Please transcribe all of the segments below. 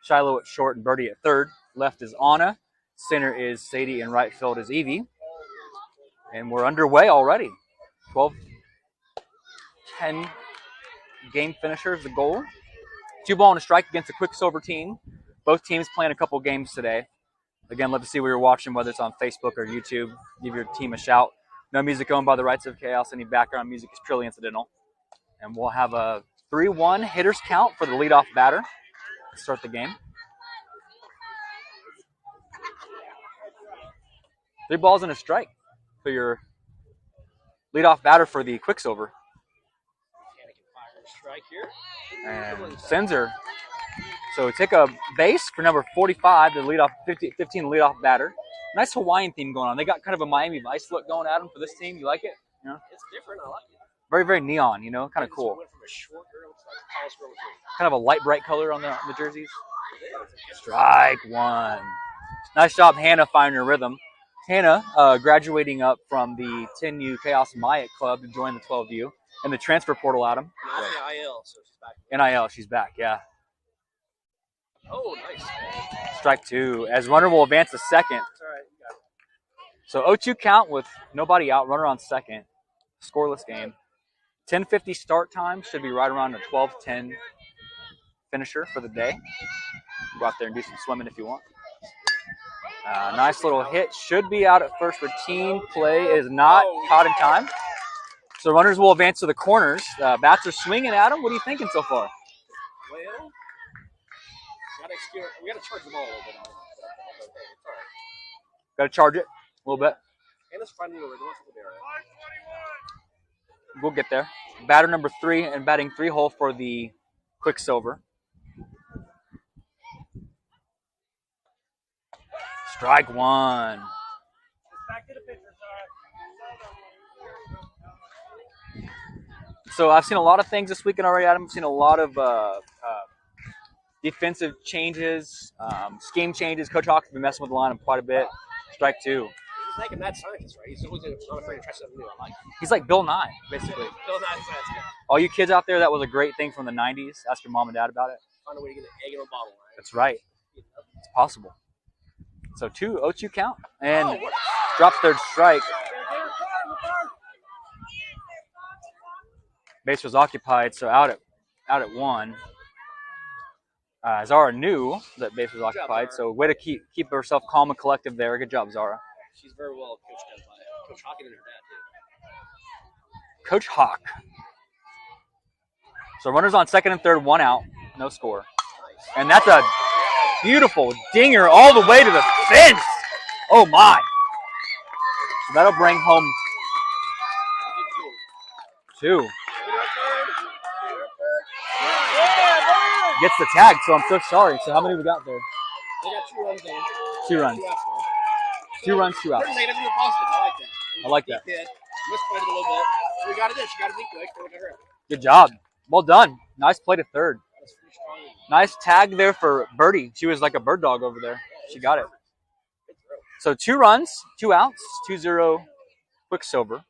Shiloh at short and Birdie at third. Left is Anna. Center is Sadie, and right field is Evie. And we're underway already. 12-10 game finisher is the goal. 2 ball and a strike against a Quicksilver team. Both teams playing a couple games today. Again, love to see where you're watching, whether it's on Facebook or YouTube. Give your team a shout. No music owned by the rights of Khaos. Any background music is purely incidental. And we'll have a 3-1 hitters count for the leadoff batter to start the game. 3 balls and a strike for your leadoff batter for the Quicksilver. Strike here. And sends her. So take a base for number 45, the leadoff 15 leadoff batter. Nice Hawaiian theme going on. They got kind of a Miami Vice look going at them for this team. You like it? You know? It's different. I like it. Very, very neon. You know, kind of cool. Went from a short girl to like a Khaos 12U. Kind of a light, bright color on the jerseys. Strike one. Nice job, Hannah, finding her rhythm. Hannah graduating up from the 10U Khaos Maya Club to join the 12U. And the transfer portal, Adam. NIL, so she's back. NIL, she's back, yeah. Oh, nice. Strike 2. As runner will advance to second. That's all right. You got it. So 0-2 count with nobody out. Runner on second. Scoreless game. 10:50 start time. Should be right around a 12:10 finisher for the day. Go out there and do some swimming if you want. Nice little hit. Should be out at first. Routine play is not caught in time. So runners will advance to the corners. Bats are swinging at them. What are you thinking so far? Well, we got to charge the ball a little bit. Got to charge it a little bit. And let's find a little bit. We'll get there. Batter number 3 and batting 3 hole for the Quicksilver. Strike 1. Back to the pitcher, So I've seen a lot of things this weekend already, Adam. I've seen a lot of defensive changes, scheme changes. Coach Hawk's been messing with the lineup quite a bit. Strike 2. He's like a mad scientist, right? He's always not afraid to try something new. I like it. He's like Bill Nye, basically. Bill Nye's science guy. All you kids out there, that was a great thing from the 90s. Ask your mom and dad about it. Find a way to get an egg in a bottle, right? That's right. It's possible. So 0-2 count. And drops third strike. Base was occupied, so out at 1. Zara knew that base was occupied, so way to keep herself calm and collective there. Good job, Zara. She's very well coached by Coach Hocket and her dad, too. Coach Hawk. So runners on second and third, 1 out, no score. Nice. And that's a beautiful dinger all the way to the fence. Oh, my. So that'll bring home 2. Gets the tag, so I'm so sorry. So how many we got there? They got 2 runs there. 2 runs. 2 runs, 2 outs. Negative and positive. I like that. I like that. Misplayed it a little bit. We got it in. She got it in quick. Good job. Well done. Nice play to third. Nice tag there for Birdie. She was like a bird dog over there. She got it. So 2 runs, 2 outs, 2-0 Quicksilver.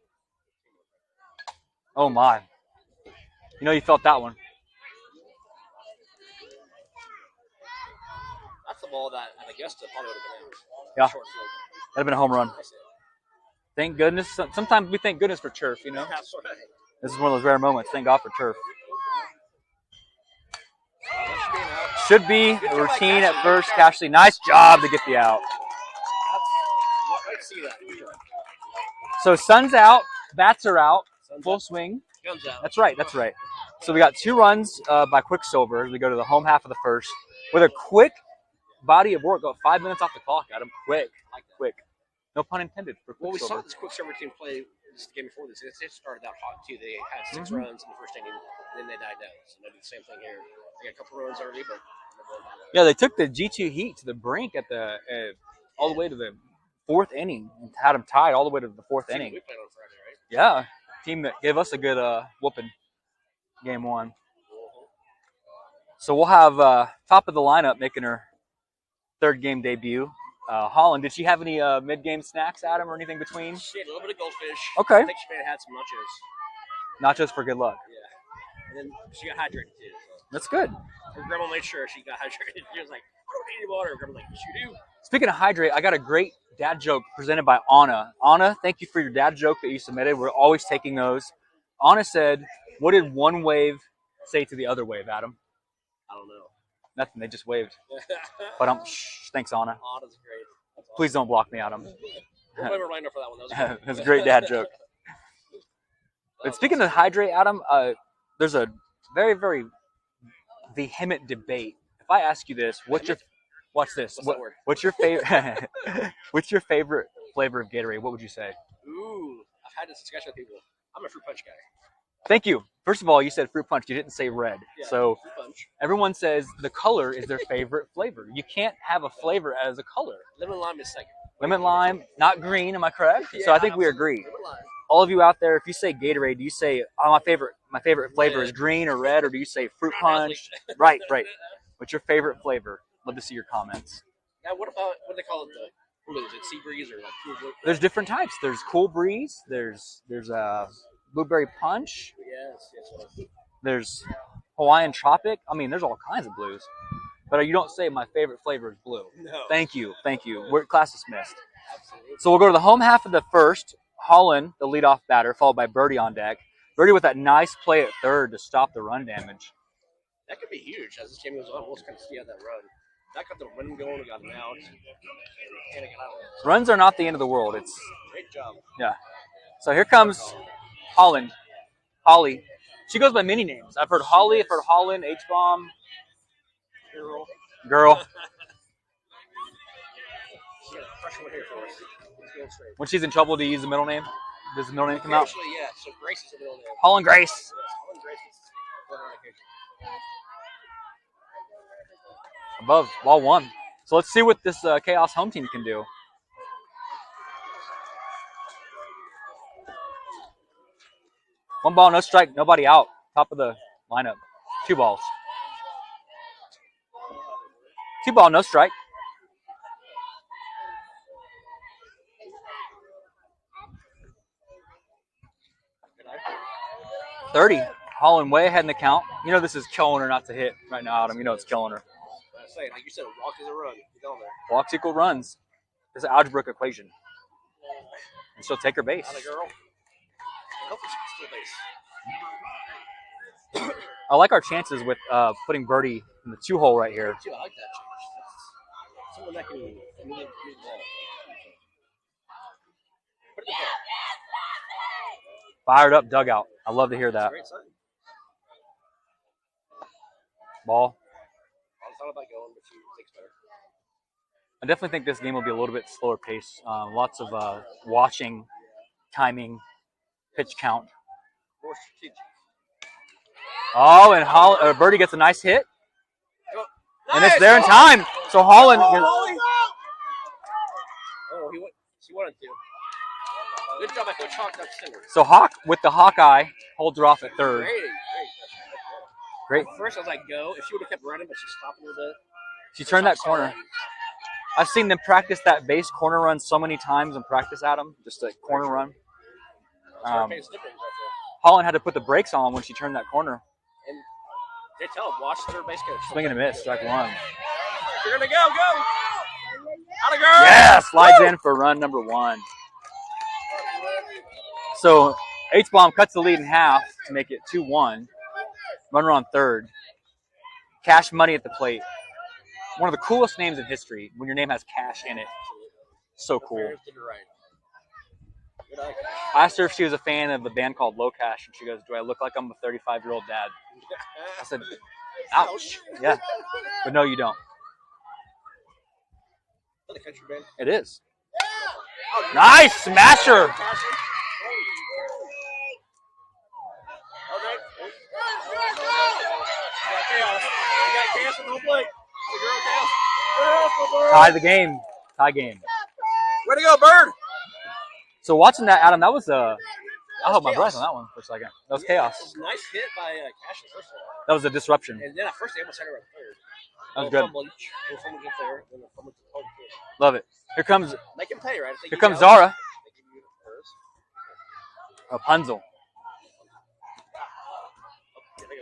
Oh, my. You know you felt that one. That's the ball that at Augusta probably would have been in. Yeah. Short field. That'd have been a home run. Thank goodness. Sometimes we thank goodness for turf, you know. That's right. This is one of those rare moments. Thank God for turf. Should be a routine at first. Cashley, nice job to get the out. Let's see that. So sun's out, bats are out, full swing. Guns out. That's right, that's right. So we got 2 runs by Quicksilver as we go to the home half of the first with a quick body of work. Go 5 minutes off the clock, Adam. Quick, quick. No pun intended for Well, we saw Quicksilver. this Quicksilver team play this game before this. It started out hot too. They had 6 runs in the first inning, and then they died down. So they did the same thing here. They got a couple runs early, but Yeah, they took the G2 Heat to the brink at the all the way to the 4th inning and had them tied all the way to the 4th inning. we played on Friday, right? Yeah, team that gave us a good whooping game 1. So we'll have top of the lineup making her 3rd game debut. Holland, did she have any mid-game snacks, Adam, or anything between? She had a little bit of goldfish. Okay. I think she may have had some nachos. Nachos for good luck. Yeah. And then she got hydrated too. So. That's good. Her grandma made sure she got hydrated. She was like, I don't need any water. Her grandma was like, yes, you do. Speaking of hydrate, I got a great dad joke presented by Anna. Anna, thank you for your dad joke that you submitted. We're always taking those. Anna said, what did one wave say to the other wave, Adam? I don't know. Nothing. They just waved. But thanks, Anna. Anna's great. That's awesome. Please don't block me, Adam. We'll play Orlando for that one. That was a great dad joke. But speaking of hydrate, Adam, there's a very, very vehement debate. If I ask you this, what's your favorite? What's your favorite flavor of Gatorade? What would you say? Ooh, I've had this discussion with people. I'm a fruit punch guy. Thank you. First of all, you said fruit punch. You didn't say red. Yeah, so fruit punch. Everyone says the color is their favorite flavor. You can't have a flavor as a color. Lemon lime is second. Lemon lime, not green. Am I correct? Yeah, so I think we agree. All of you out there, if you say Gatorade, do you say, oh, my favorite flavor is green or red, or do you say fruit punch? Right. What's your favorite flavor? Love to see your comments. Now, what do they call it? What is it? Sea breeze or like cool breeze? There's different types. There's cool breeze. There's blueberry punch. Yes. There's Hawaiian tropic. I mean, there's all kinds of blues. But you don't say my favorite flavor is blue. No. Thank you. We're class dismissed. Absolutely. So we'll go to the home half of the first. Holland, the leadoff batter, followed by Birdie on deck. Birdie with that nice play at third to stop the run damage. That could be huge as this game goes on. We'll kind of see how that run. That got the rhythm going. We got him out. And get out of it. Runs are not the end of the world. It's great job. Yeah. So here comes Holland. Holly. She goes by many names. I've heard Holly. I've heard Holland. H-bomb. Girl. When she's in trouble, do you use the middle name? Does the middle name come out? Actually, yeah. So Grace is the middle name. Holland Grace. Yes, Holland Grace is above ball one. So let's see what this Khaos home team can do. One ball, no strike, nobody out. Top of the lineup. 2 balls. 2 ball, no strike. .30. Holland way ahead in the count. You know this is killing her not to hit right now, Adam. You know it's killing her. I say, like you said, walk is a run. Get on there. Walks equal runs. It's an algebraic equation. And she'll take her base. Not a girl. I hope she can steal base. I like our chances with putting Birdie in the 2-hole right here. I like that change. Someone that can move the ball. Put it in the ball. Fired up dugout. I love to hear that. Great sign. Ball. I thought about going, but she thinks better. I definitely think this game will be a little bit slower pace. Lots of watching, timing, pitch count. More strategic. Oh, and Birdie gets a nice hit. Oh, and it's there in time. So Holland. Oh, she wanted to. Good job by Coach Hawk. So Hawk, with the Hawkeye, holds her off at third. Great. At first, I was like, go. If she would have kept running, but she stopped a little bit. She turned that corner. I've seen them practice that base corner run so many times in practice, Adam. Just a corner run. Holland had to put the brakes on when she turned that corner. And they tell him, watch third base coach. Swing and a miss, strike one. You're going to go. Out of girl. Yeah, slides in for run number 1. So H-bomb cuts the lead in half to make it 2-1. Runner on third. Cash Money at the plate. One of the coolest names in history when your name has cash in it. So cool. I asked her if she was a fan of a band called Low Cash, and she goes, do I look like I'm a 35-year-old dad? I said, ouch. Yeah. But no, you don't. The country band. It is. Nice smasher. Tie the game. Tie game. Way to go, Bird. So watching that, Adam, that was I held my breath on that one for a second. That was chaos. It was a nice hit by Cash in the first one. That was a disruption. And then at first they almost had her at third. That was good. Love it. Here comes. Make him pay, right? Here comes Zara. Rapunzel.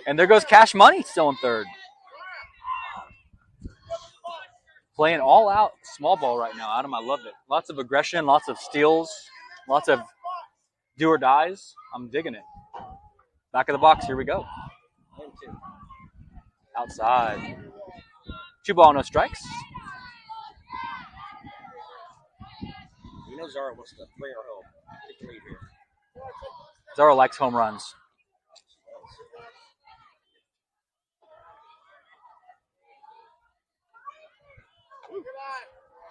And there goes Cash Money still in third. Playing all out small ball right now, Adam. I love it. Lots of aggression, lots of steals, lots of do or dies. I'm digging it. Back of the box, here we go. Outside. 2 ball, no strikes. You know Zara wants to bring her home. Take the lead here. Zara likes home runs.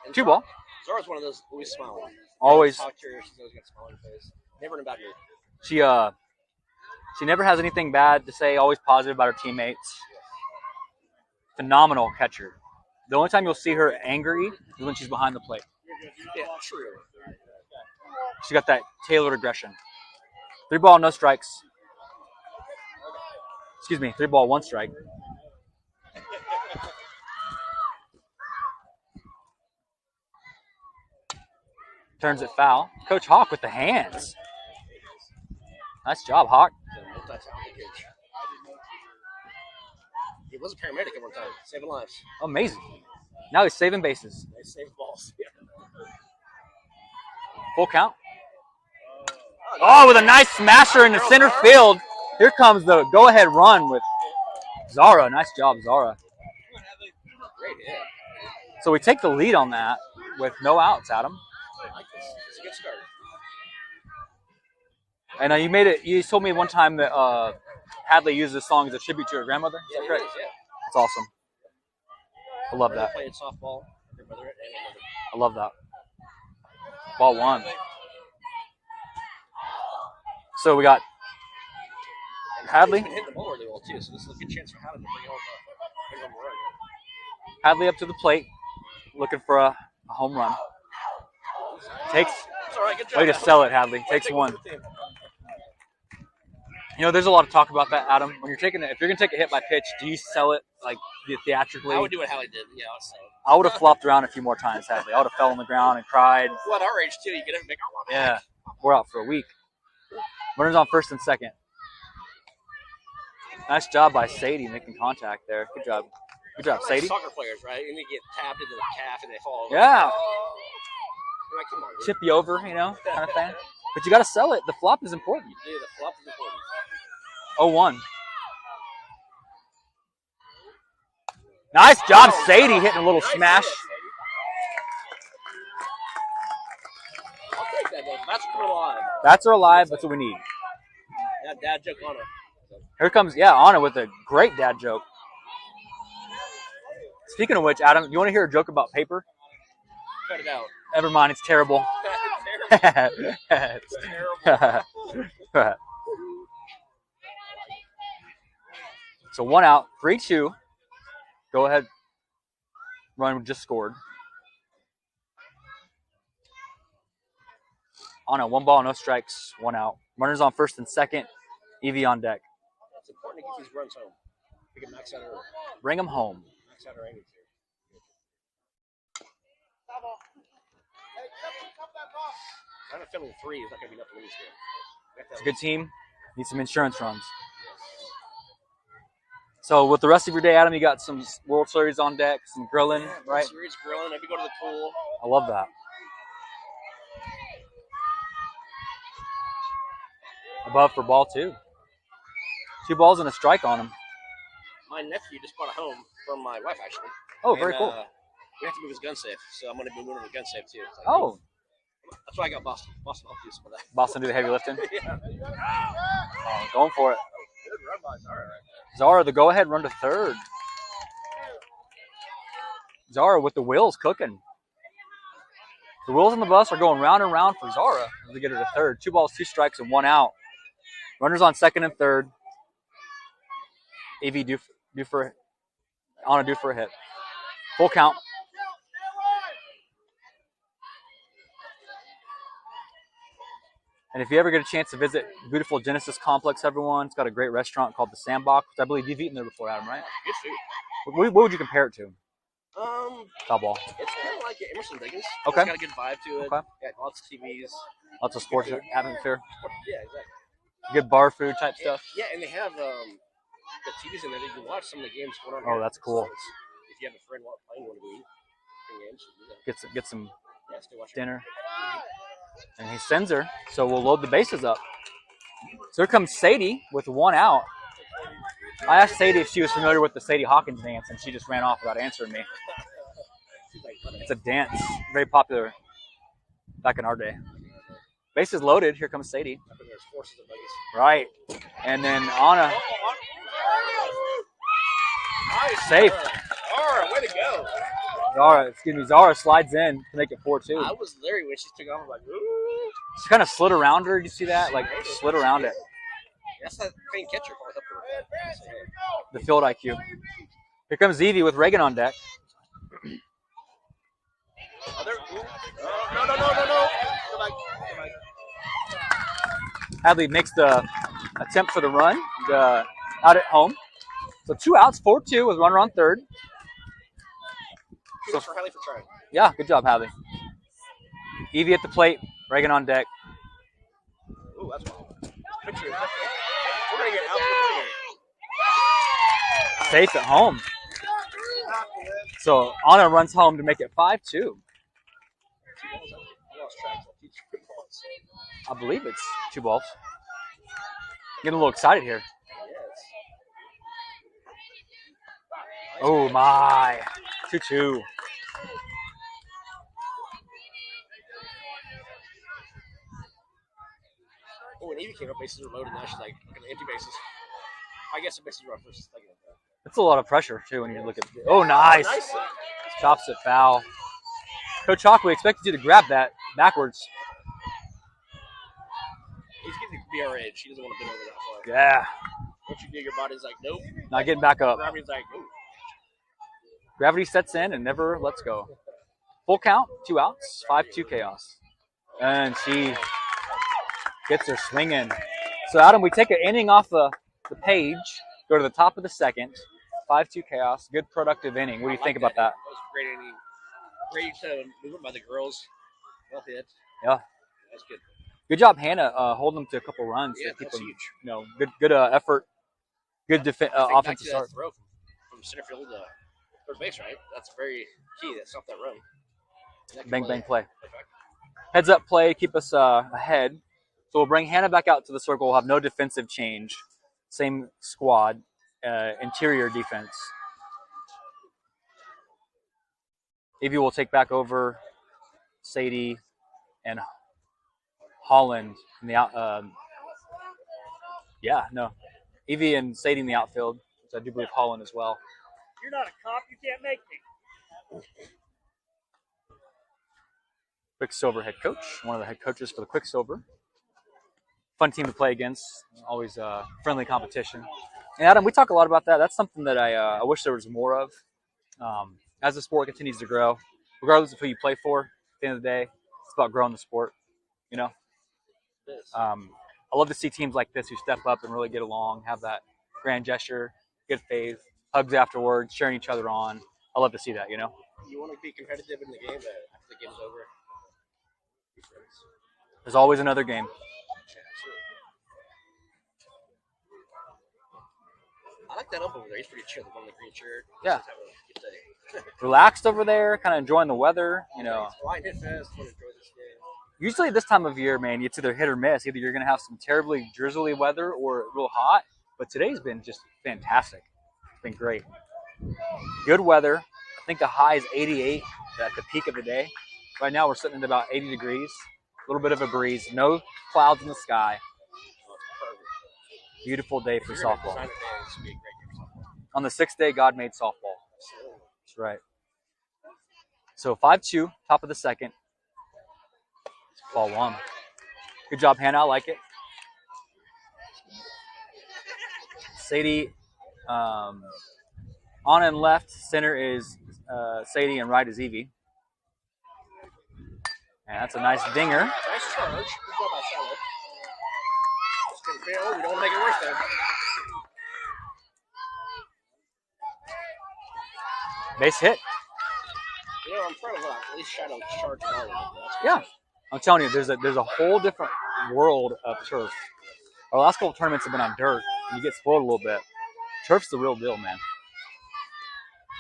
And 2 ball. Zara's one of those always smiling. Always. Talk to her, she's always got a smile on her face. Never in a bad mood. She never has anything bad to say, always positive about her teammates. Phenomenal catcher. The only time you'll see her angry is when she's behind the plate. Yeah, true. She got that tailored aggression. 3 ball, no strikes. Excuse me, 3 ball, 1 strike. Turns it foul. Coach Hawk with the hands. Nice job, Hawk. He was a paramedic at one time, saving lives. Amazing. Now he's saving bases. They saved balls. Full count. Oh, with a nice smasher in the center field. Here comes the go-ahead run with Zara. Nice job, Zara. Great hit. So we take the lead on that with no outs, Adam. I like this. It's a good start. And you made it. You told me one time that Hadley used this song as a tribute to her grandmother. Is that correct? Yeah. That's awesome. I love that. Played softball. Her brother and her mother. I love that. Ball 1. So we got Hadley. He's been hitting the ball really well too, so this is a good chance for Hadley to bring home a run. Hadley up to the plate, looking for a home run. Takes. All right, good job, Way to sell it, Hadley. Takes 1. You know, there's a lot of talk about that, Adam. When you're taking it, if you're gonna take a hit by pitch, do you sell it like theatrically? I would do what Hadley did. Yeah, I would sell it. I would have flopped around a few more times, Hadley. I would have fell on the ground and cried. Well, at our age too, you get everything. Yeah, we're out for a week. Runners on first and second. Nice job by Sadie making contact there. Good job. Good job, Like Sadie. soccer players, right? And they get tapped into the calf and they fall over. Yeah. You're like, come on, dude. Tip you over, you know, kind of thing. But you got to sell it. The flop is important. Yeah, the flop is important. 0-1. Nice job, Sadie, hitting a little smash. I'll take that, though. That's coming alive. That's her alive. That's what we need. That dad joke on her. Here comes, Anna with a great dad joke. Speaking of which, Adam, you want to hear a joke about paper? Cut it out. Never mind, it's terrible. It's terrible. So 1 out, 3-2. Go ahead. Run just scored. On a 1 ball, no strikes, 1 out. Runners on first and second. Evie on deck. It's important to get these runs home. We can max out our Bring them home. innings here. I have a feeling 3 is not going to be enough to win this game. It's a good team. Need some insurance runs. So with the rest of your day, Adam, you got some World Series on deck, some grilling, right? Series grilling, maybe go to the pool. I love that. Above for ball 2. 2 balls and a strike on him. My nephew just bought a home from my wife, actually. Oh, very cool. We have to move his gun safe, so I'm going to be moving the gun safe too. Like, Oh, that's why I got Boston. Boston, I'll do some of that. Boston do the heavy lifting. Yeah. Oh, going for it. Good run by Zara. Zara, the go-ahead run to third. Zara with the wheels cooking. The wheels on the bus are going round and round for Zara as they get her to third. 2 balls, 2 strikes, and 1 out. Runners on second and third. AV due for a hit. Full count. And if you ever get a chance to visit beautiful Genesis Complex, everyone, it's got a great restaurant called the Sandbox, which I believe you've eaten there before, Adam, right? Good food. What would you compare it to? Foul ball. It's kind of like Emerson Vegas. Okay. It's got a good vibe to it. Okay. Yeah, lots of TVs. Lots of sports atmosphere. Yeah, exactly. Good bar food type stuff. Yeah, and they have the TV's in there. You can watch some of the games going on. Oh, here. that's cool. So if you have a friend playing one of these games, you know, Get some stay watching. dinner. And he sends her, so we'll load the bases up. So here comes Sadie with one out. I asked Sadie if she was familiar with the Sadie Hawkins dance, and she just ran off without answering me. It's a dance, very popular back in our day. Bases loaded. Here comes Sadie. Right. And then Anna. Safe. Zara, way to go. Zara slides in to make it 4-2. I was leery when she took off. I was like, ooh. She kind of slid around her. Did you see that? Like, slid around it. That's that faint catcher part up there. The field IQ. Here comes Evie with Reagan on deck. No. Hadley makes the attempt for the run out at home. So 2 outs, 4-2 with runner on third. Kudos for Hadley for trying. Yeah, good job, Hadley. Evie at the plate, Reagan on deck. Ooh, that's wild. Picture. We're going to get out. Safe at home. So Anna runs home to make it 5-2. I believe it's 2 balls. Getting a little excited here. Oh my. 2-2. Oh, when Evie came up, bases were loaded. Now she's like empty bases. I guess the bases were first. That's a lot of pressure too when you look at. Oh, nice. Chops it foul. Coach Hawk, we expected you to grab that backwards. He's getting to be our age. He doesn't want to bend over that far. Yeah. Once you do, your body's like, nope. Not getting back up. Gravity's like, ooh. Gravity sets in and never lets go. Full count, 2 outs, 5-2 chaos. And she gets her swinging. So, Adam, we take an inning off the page, go to the top of the second. 5-2 chaos. Good productive inning. What do you think about that? That was a great inning. Great movement by the girls. Well hit. Yeah. That's good. Good job, Hannah, holding them to a couple runs. Yeah, to keep that's them, huge. Good effort. Good offensive start. Throw from center field to third base, right? That's very key. That stopped that run. Bang play. Heads up play, keep us ahead. So we'll bring Hannah back out to the circle. We'll have no defensive change. Same squad, interior defense. Evie will take back over Sadie and Holland in the out. Evie and Sadie in the outfield, which I do believe Holland as well. You're not a cop. You can't make me. Quicksilver head coach, one of the head coaches for the Quicksilver. Fun team to play against. Always friendly competition. And Adam, we talk a lot about that. That's something that I wish there was more of. As the sport continues to grow, regardless of who you play for, at the end of the day, it's about growing the sport. You know. I love to see teams like this who step up and really get along, have that grand gesture, good faith, hugs afterwards, cheering each other on. I love to see that, you know. You want to be competitive in the game, but after the game's over, be friends. There's always another game. I like that up over there. He's pretty chill. The one in the green shirt. Yeah. Relaxed over there, kind of enjoying the weather, you know. Usually this time of year, man, it's either hit or miss. Either you're going to have some terribly drizzly weather or real hot. But today's been just fantastic. It's been great. Good weather. I think the high is 88 at the peak of the day. Right now we're sitting at about 80 degrees. A little bit of a breeze. No clouds in the sky. Beautiful day for softball. On the 6th day, God made softball. That's right. So 5-2, top of the second. Ball 1. Good job, Hannah. I like it. Sadie, on and left. Center is Sadie, and right is Evie. And that's a nice dinger. Nice charge. Good job by Sally. Just couldn't fail. We don't want to make it worse, though. Base hit. You know, I'm proud of at least Shadow charged ball. Yeah. I'm telling you, there's a whole different world of turf. Our last couple tournaments have been on dirt, and you get spoiled a little bit. Turf's the real deal, man.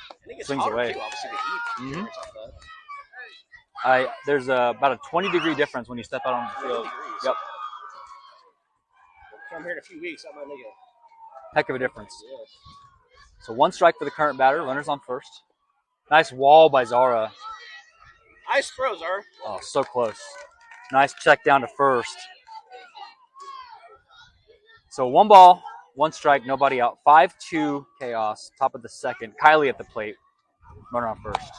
I think it's Swings hotter away. too, obviously the heat. Mhm. generates off that. There's about a 20-degree difference when you step out on the 20 field. degrees. Yep, Come here in a few weeks, that might make a heck of a difference. yes. So 1 strike for the current batter. Runners on first. Nice wall by Zara. Nice throws, are. Oh, so close. Nice check down to first. So 1 ball, 1 strike, nobody out. 5-2 Chaos. Top of the second. Kylie at the plate. Runner on first.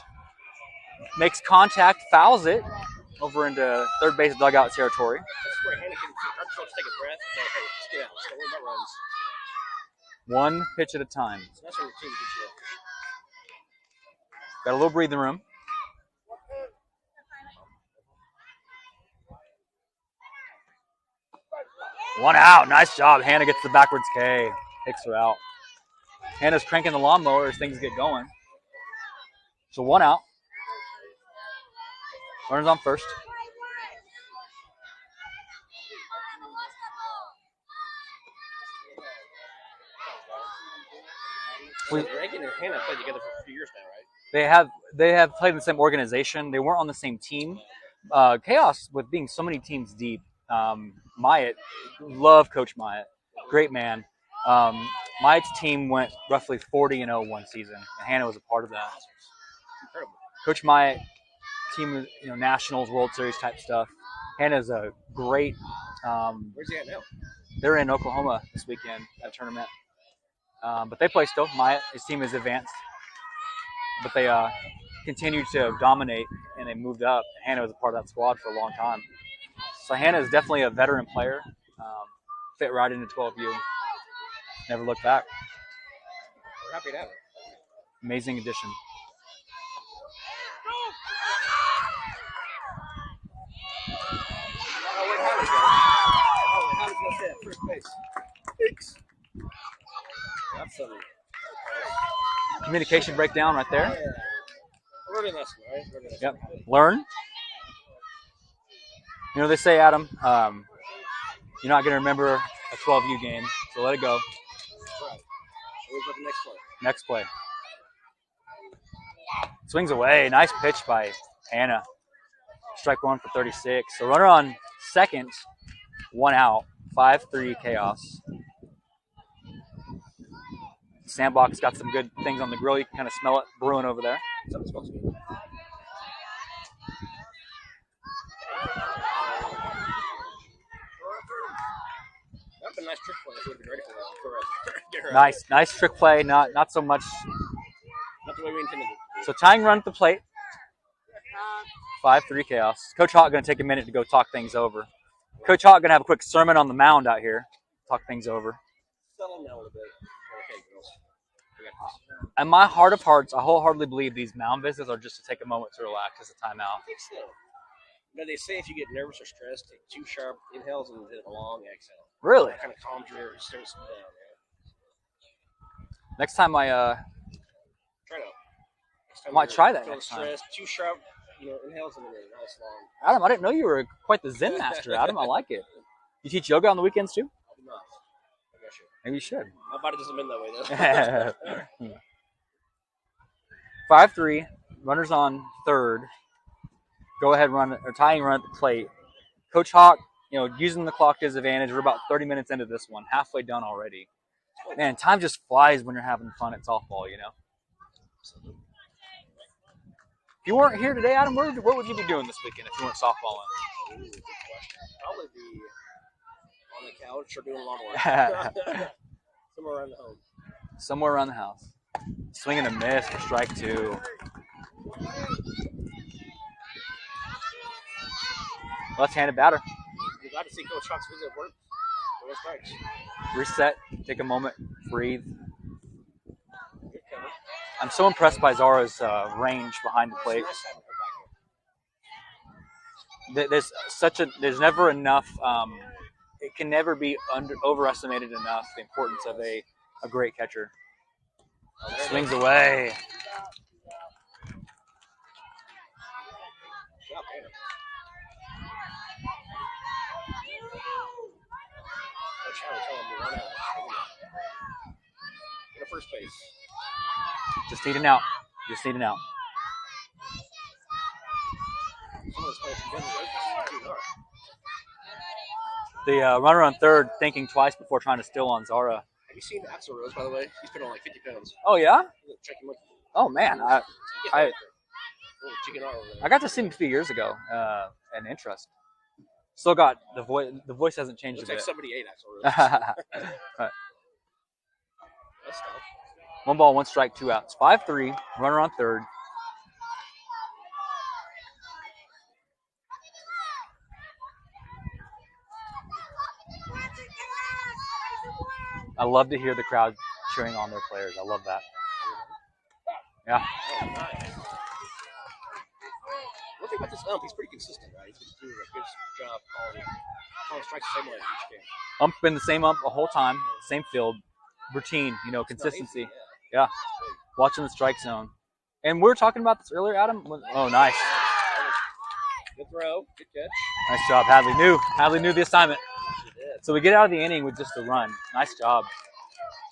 Makes contact, fouls it over into third base dugout territory. That's where Hannah can just take a breath and say, hey, just get out. Don't worry about runs. 1 pitch at a time. So that's when the team gets you up. Got a little breathing room. One out. Nice job. Hannah gets the backwards K. Takes her out. Hannah's cranking the lawnmower as things get going. So 1 out. Runners on first. Reagan and Hannah played together for a few years now, right? They have played in the same organization. They weren't on the same team. Chaos, with being so many teams deep. Myatt, love Coach Myatt. Great man. Myatt's team went roughly 40-0 one season, and Hannah was a part of that. Incredible. Coach Myatt, team, Nationals, World Series type stuff. Hannah's a great. Where's he at now? They're in Oklahoma this weekend at a tournament, but they play still. Myatt, his team is advanced, but they continued to dominate, and they moved up. Hannah was a part of that squad for a long time. So Hannah is definitely a veteran player. Fit right into 12U. Never looked back. We're happy to have her. Amazing addition. Oh, where'd Howard go? Oh, Howard's going to stay at first base. Thanks. That's some Communication breakdown right there. learning lesson, right? Learning lesson. Yep. Learn. They say, Adam, you're not going to remember a 12U game, so let it go. Right. Always at the next play. Next play. Swings away. Nice pitch by Hannah. Strike 1 for 36. So runner on second, 1 out. 5-3 Chaos. Sandbox got some good things on the grill. You can kind of smell it brewing over there. Something smells good. That'd be a nice trick play. If we would be ready for that. Nice trick play. Not so much. Not the way we intended it. So tying run at the plate. 5-3 Chaos. Coach Hawk going to take a minute to go talk things over. Coach Hawk going to have a quick sermon on the mound out here. Talk things over. Settle down a little bit. Okay, girls. We got this. In my heart of hearts, I wholeheartedly believe these mound visits are just to take a moment to relax as a timeout. I think so. They say if you get nervous or stressed, take 2 sharp inhales and then a long exhale. Really? That kind of calms your nerves down. Next time I Try it out. Next time might you're try that feeling next time. stressed, 2 sharp, inhales and then a nice long. Adam, I didn't know you were quite the Zen master, Adam. I like it. You teach yoga on the weekends too? I'll be nice. Maybe I should. Maybe you should. My body doesn't bend that way though. 5-3. Runners on third. Go ahead, tying run at the plate. Coach Hawk, using the clock to his advantage. We're about 30 minutes into this one, halfway done already. Man, time just flies when you're having fun at softball, If you weren't here today, Adam, what would you be doing this weekend if you weren't softballing? Ooh, good question. Probably be on the couch or doing lawnmower. Somewhere around the home. Somewhere around the house. Swing and a miss for strike 2. Left-handed batter. You're glad to see Coach Hawk's visit work. No strikes. Reset. Take a moment. Breathe. Good cover. I'm so impressed by Zara's range behind the plate. It's nice having her back there. There's never enough. It can never be overestimated enough the importance of a great catcher. Swings away. Yeah, Hannah. Coach Howard told him to run out. first base. Just need an out. Just need an out. Someone's playing some good roses. The runner on third thinking twice before trying to steal on Zara. Have you seen Axl Rose, by the way? He's put on like 50 pounds. Oh, yeah? Check him out. Oh, man. Little chicken R over there. I got to see him a few years ago. And interest. Still got the voice. The voice hasn't changed Looks a like bit. somebody ate Axl Rose. Right. That's tough. 1 ball, 1 strike, 2 outs. 5-3. Runner on third. I love to hear the crowd cheering on their players. I love that. Yeah. Oh, nice. One thing about this ump, he's pretty consistent, right? He's been doing a good job calling strikes the same way each game. Ump been the same ump the whole time, same field, routine, consistency. Yeah. Watching the strike zone. And we were talking about this earlier, Adam. Oh, nice. Good throw. Good catch. Nice job, Hadley. Hadley knew the assignment. He did. So we get out of the inning with just a run. Nice job.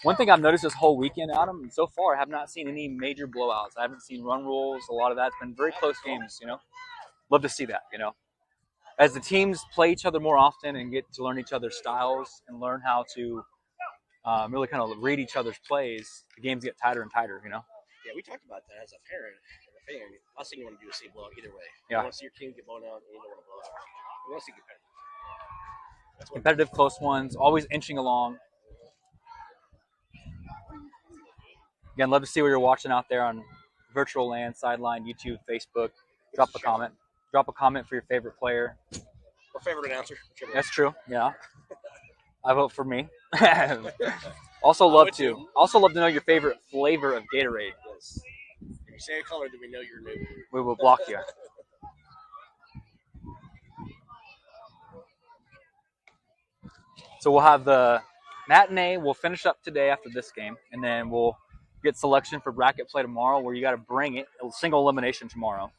One thing I've noticed this whole weekend, Adam, so far, I have not seen any major blowouts. I haven't seen run rules. A lot of that's been very close games, Love to see that, As the teams play each other more often and get to learn each other's styles and learn how to really kind of read each other's plays, the games get tighter and tighter, Yeah, we talked about that as a parent and a fan. Last thing you want to do is see a blowout either way. Yeah. You want to see your team get blown out and you don't want to blow out. You want to see competitive. That's what Competitive, close ones, always inching along. Again, love to see what you're watching out there on virtual land, sideline, YouTube, Facebook. Drop a comment. Drop a comment for your favorite player. or favorite announcer. Whichever That's true. Yeah. I vote for me. Also love to know your favorite flavor of Gatorade. Yes. If you say a color, then we know you're new. We will block you. So we'll have the matinee. We'll finish up today after this game, and then we'll get selection for bracket play tomorrow, where you got to bring it. A single elimination tomorrow,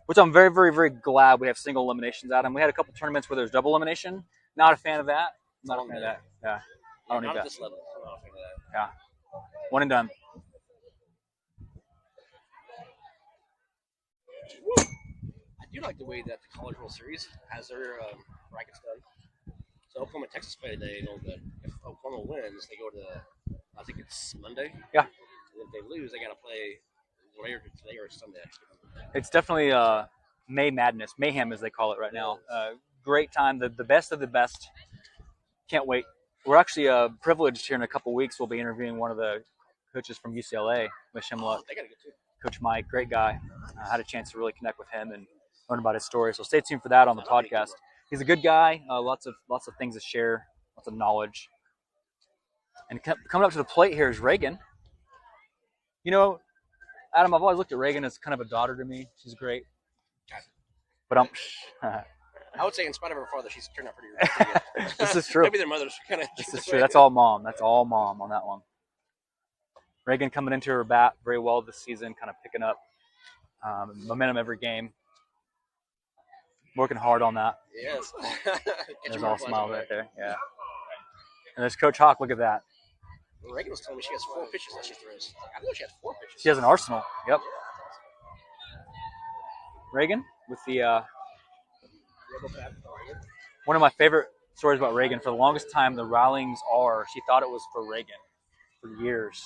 which I'm very, very, very glad we have single eliminations out. And we had a couple tournaments where there's double elimination. Not a fan of that. Not a fan of that. Yeah. I don't need Not that. at this level. I'm not a fan of that. Yeah. One and done. I do like the way that the College World Series has their brackets done. So Oklahoma and Texas play today. If Oklahoma wins, they go to, I think it's Monday. Yeah. And if they lose, they got to play later today or Sunday. It's definitely May Madness, mayhem as they call it right now. Great time, the best of the best. Can't wait. We're actually privileged here in a couple weeks. We'll be interviewing one of the coaches from UCLA. Wish him luck. They got to go too. Coach Mike, great guy. I had a chance to really connect with him and learn about his story. So stay tuned for that on the podcast. He's a good guy. Lots of things to share. Lots of knowledge. And coming up to the plate here is Reagan. You know, Adam, I've always looked at Reagan as kind of a daughter to me. She's great. But I would say, in spite of her father, she's turned out pretty good. This is true. Maybe their mothers kind of. This is true. That's all mom. That's all mom on that one. Reagan coming into her bat very well this season, kind of picking up momentum every game. Working hard on that. Yes. There's all smile right there. Yeah. And there's Coach Hawk. Look at that. Reagan was telling me she has 4 pitches that she throws. I didn't know she had 4 pitches. She has an arsenal. Yep. Reagan with the one of my favorite stories about Reagan. For the longest time, the Rawlings R, she thought it was for Reagan for years.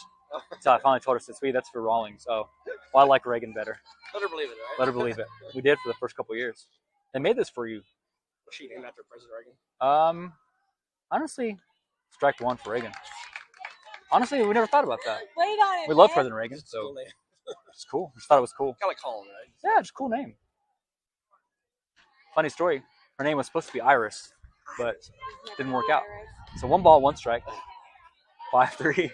So I finally told her, "Sweet, that's for Rawlings." Oh, well, I like Reagan better. Let her believe it, right? Let her believe it. We did for the first couple of years. They made this for you. Was she named after President Reagan? Honestly, strike one for Reagan. Honestly, we never thought about that. Wait on it. We love man. President Reagan, so Cool name. it's cool. Just thought it was cool. Kind of like Colin, right? Yeah, just a cool name. Funny story. Her name was supposed to be Iris, but didn't work out. So 1 ball, 1 strike. 5-3.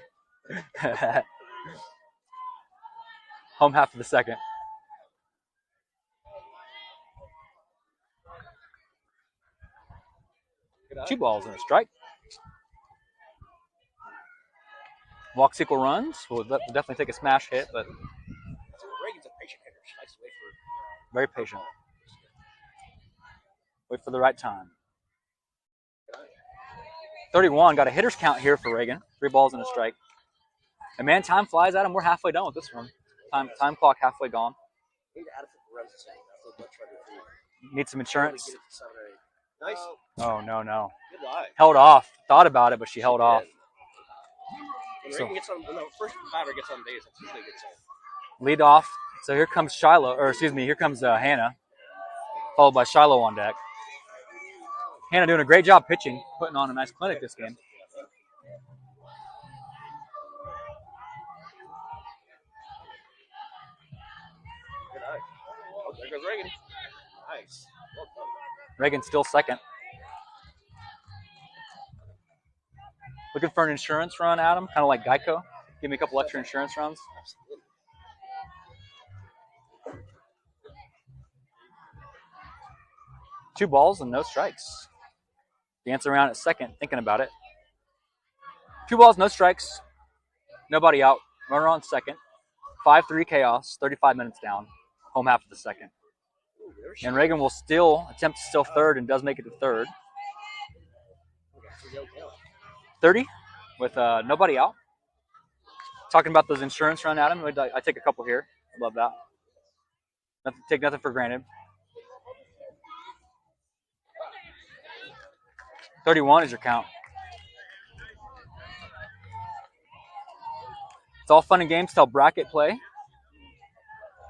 Home half of the second. Good eye. 2 balls and a strike. Walks equal runs. We'll definitely take a smash hit, but So Reagan's a patient hitter. She likes to wait for. very patient. Wait for the right time. 31. Got a hitter's count here for Reagan. 3 balls and a strike. And man, time flies at him. We're halfway done with this one. Time clock halfway gone. We need to add a couple runs to tank. That's a blood sugar for you. Need some insurance. Get it to 7 or 8. Nice. Oh, no. Good lie. Held off. Thought about it, but she held off. When Reagan gets on, when the first batter gets on base, that's usually a good sign. Lead off. So here comes Shiloh, or excuse me, here comes Hannah, followed by Shiloh on deck. Hannah doing a great job pitching, putting on a nice clinic this game. Good eye. Oh, there goes Reagan. Nice. Well done. Reagan's still second. Looking for an insurance run, Adam, kind of like Geico. Give me a couple extra insurance runs. Absolutely. 2 balls and no strikes. Dancing around at second, thinking about it. 2 balls, no strikes. Nobody out. Runner on second. 5-3 Khaos. 35 minutes down. Home half of the second. And Reagan will still attempt to steal third and does make it to third. 30 with nobody out. Talking about those insurance run, Adam. I take a couple here. I love that. Take nothing for granted. 31 is your count. It's all fun and games till bracket play.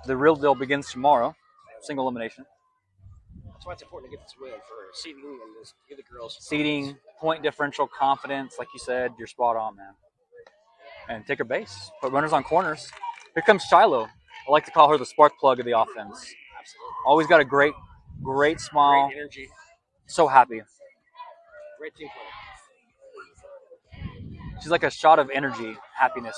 The real deal begins tomorrow. Single elimination. That's why it's important to get this win for seeding and just give the girls Seeding, point differential, confidence. Like you said, you're spot on, man. And take her base. Put runners on corners. Here comes Shiloh. I like to call her the spark plug of the offense. Absolutely. Always got a great smile. Great energy. So happy. Great team play. She's like a shot of energy, happiness.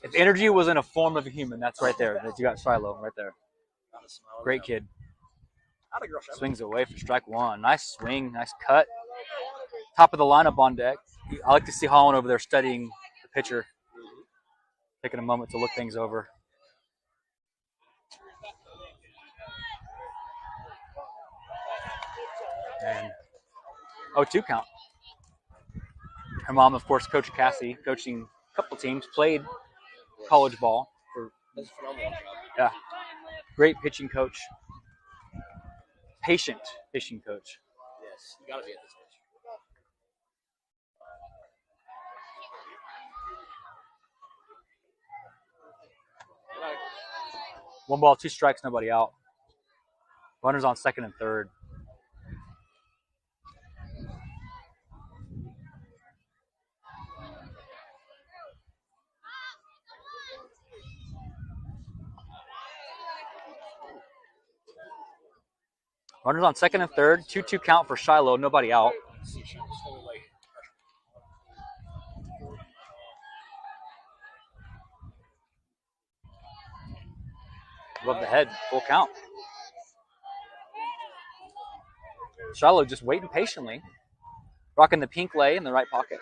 If energy was in a form of a human, that's right there. You got Shiloh right there. Great kid. Swings away for strike one. Nice swing, nice cut. Top of the lineup on deck. I like to see Holland over there studying the pitcher. Taking a moment to look things over. And 0-2 count. Her mom, of course, Coach Cassie, coaching a couple teams, played college ball. That's a phenomenal job. Yeah. Great pitching coach. Patient pitching coach. Yes, you got to be at this pitch. Right. 1 ball, 2 strikes, nobody out. Runners on second and third. Runners on second and third. 2-2 count for Shiloh. Nobody out. Above the head. Full count. Shiloh just waiting patiently. Rocking the pink lei in the right pocket.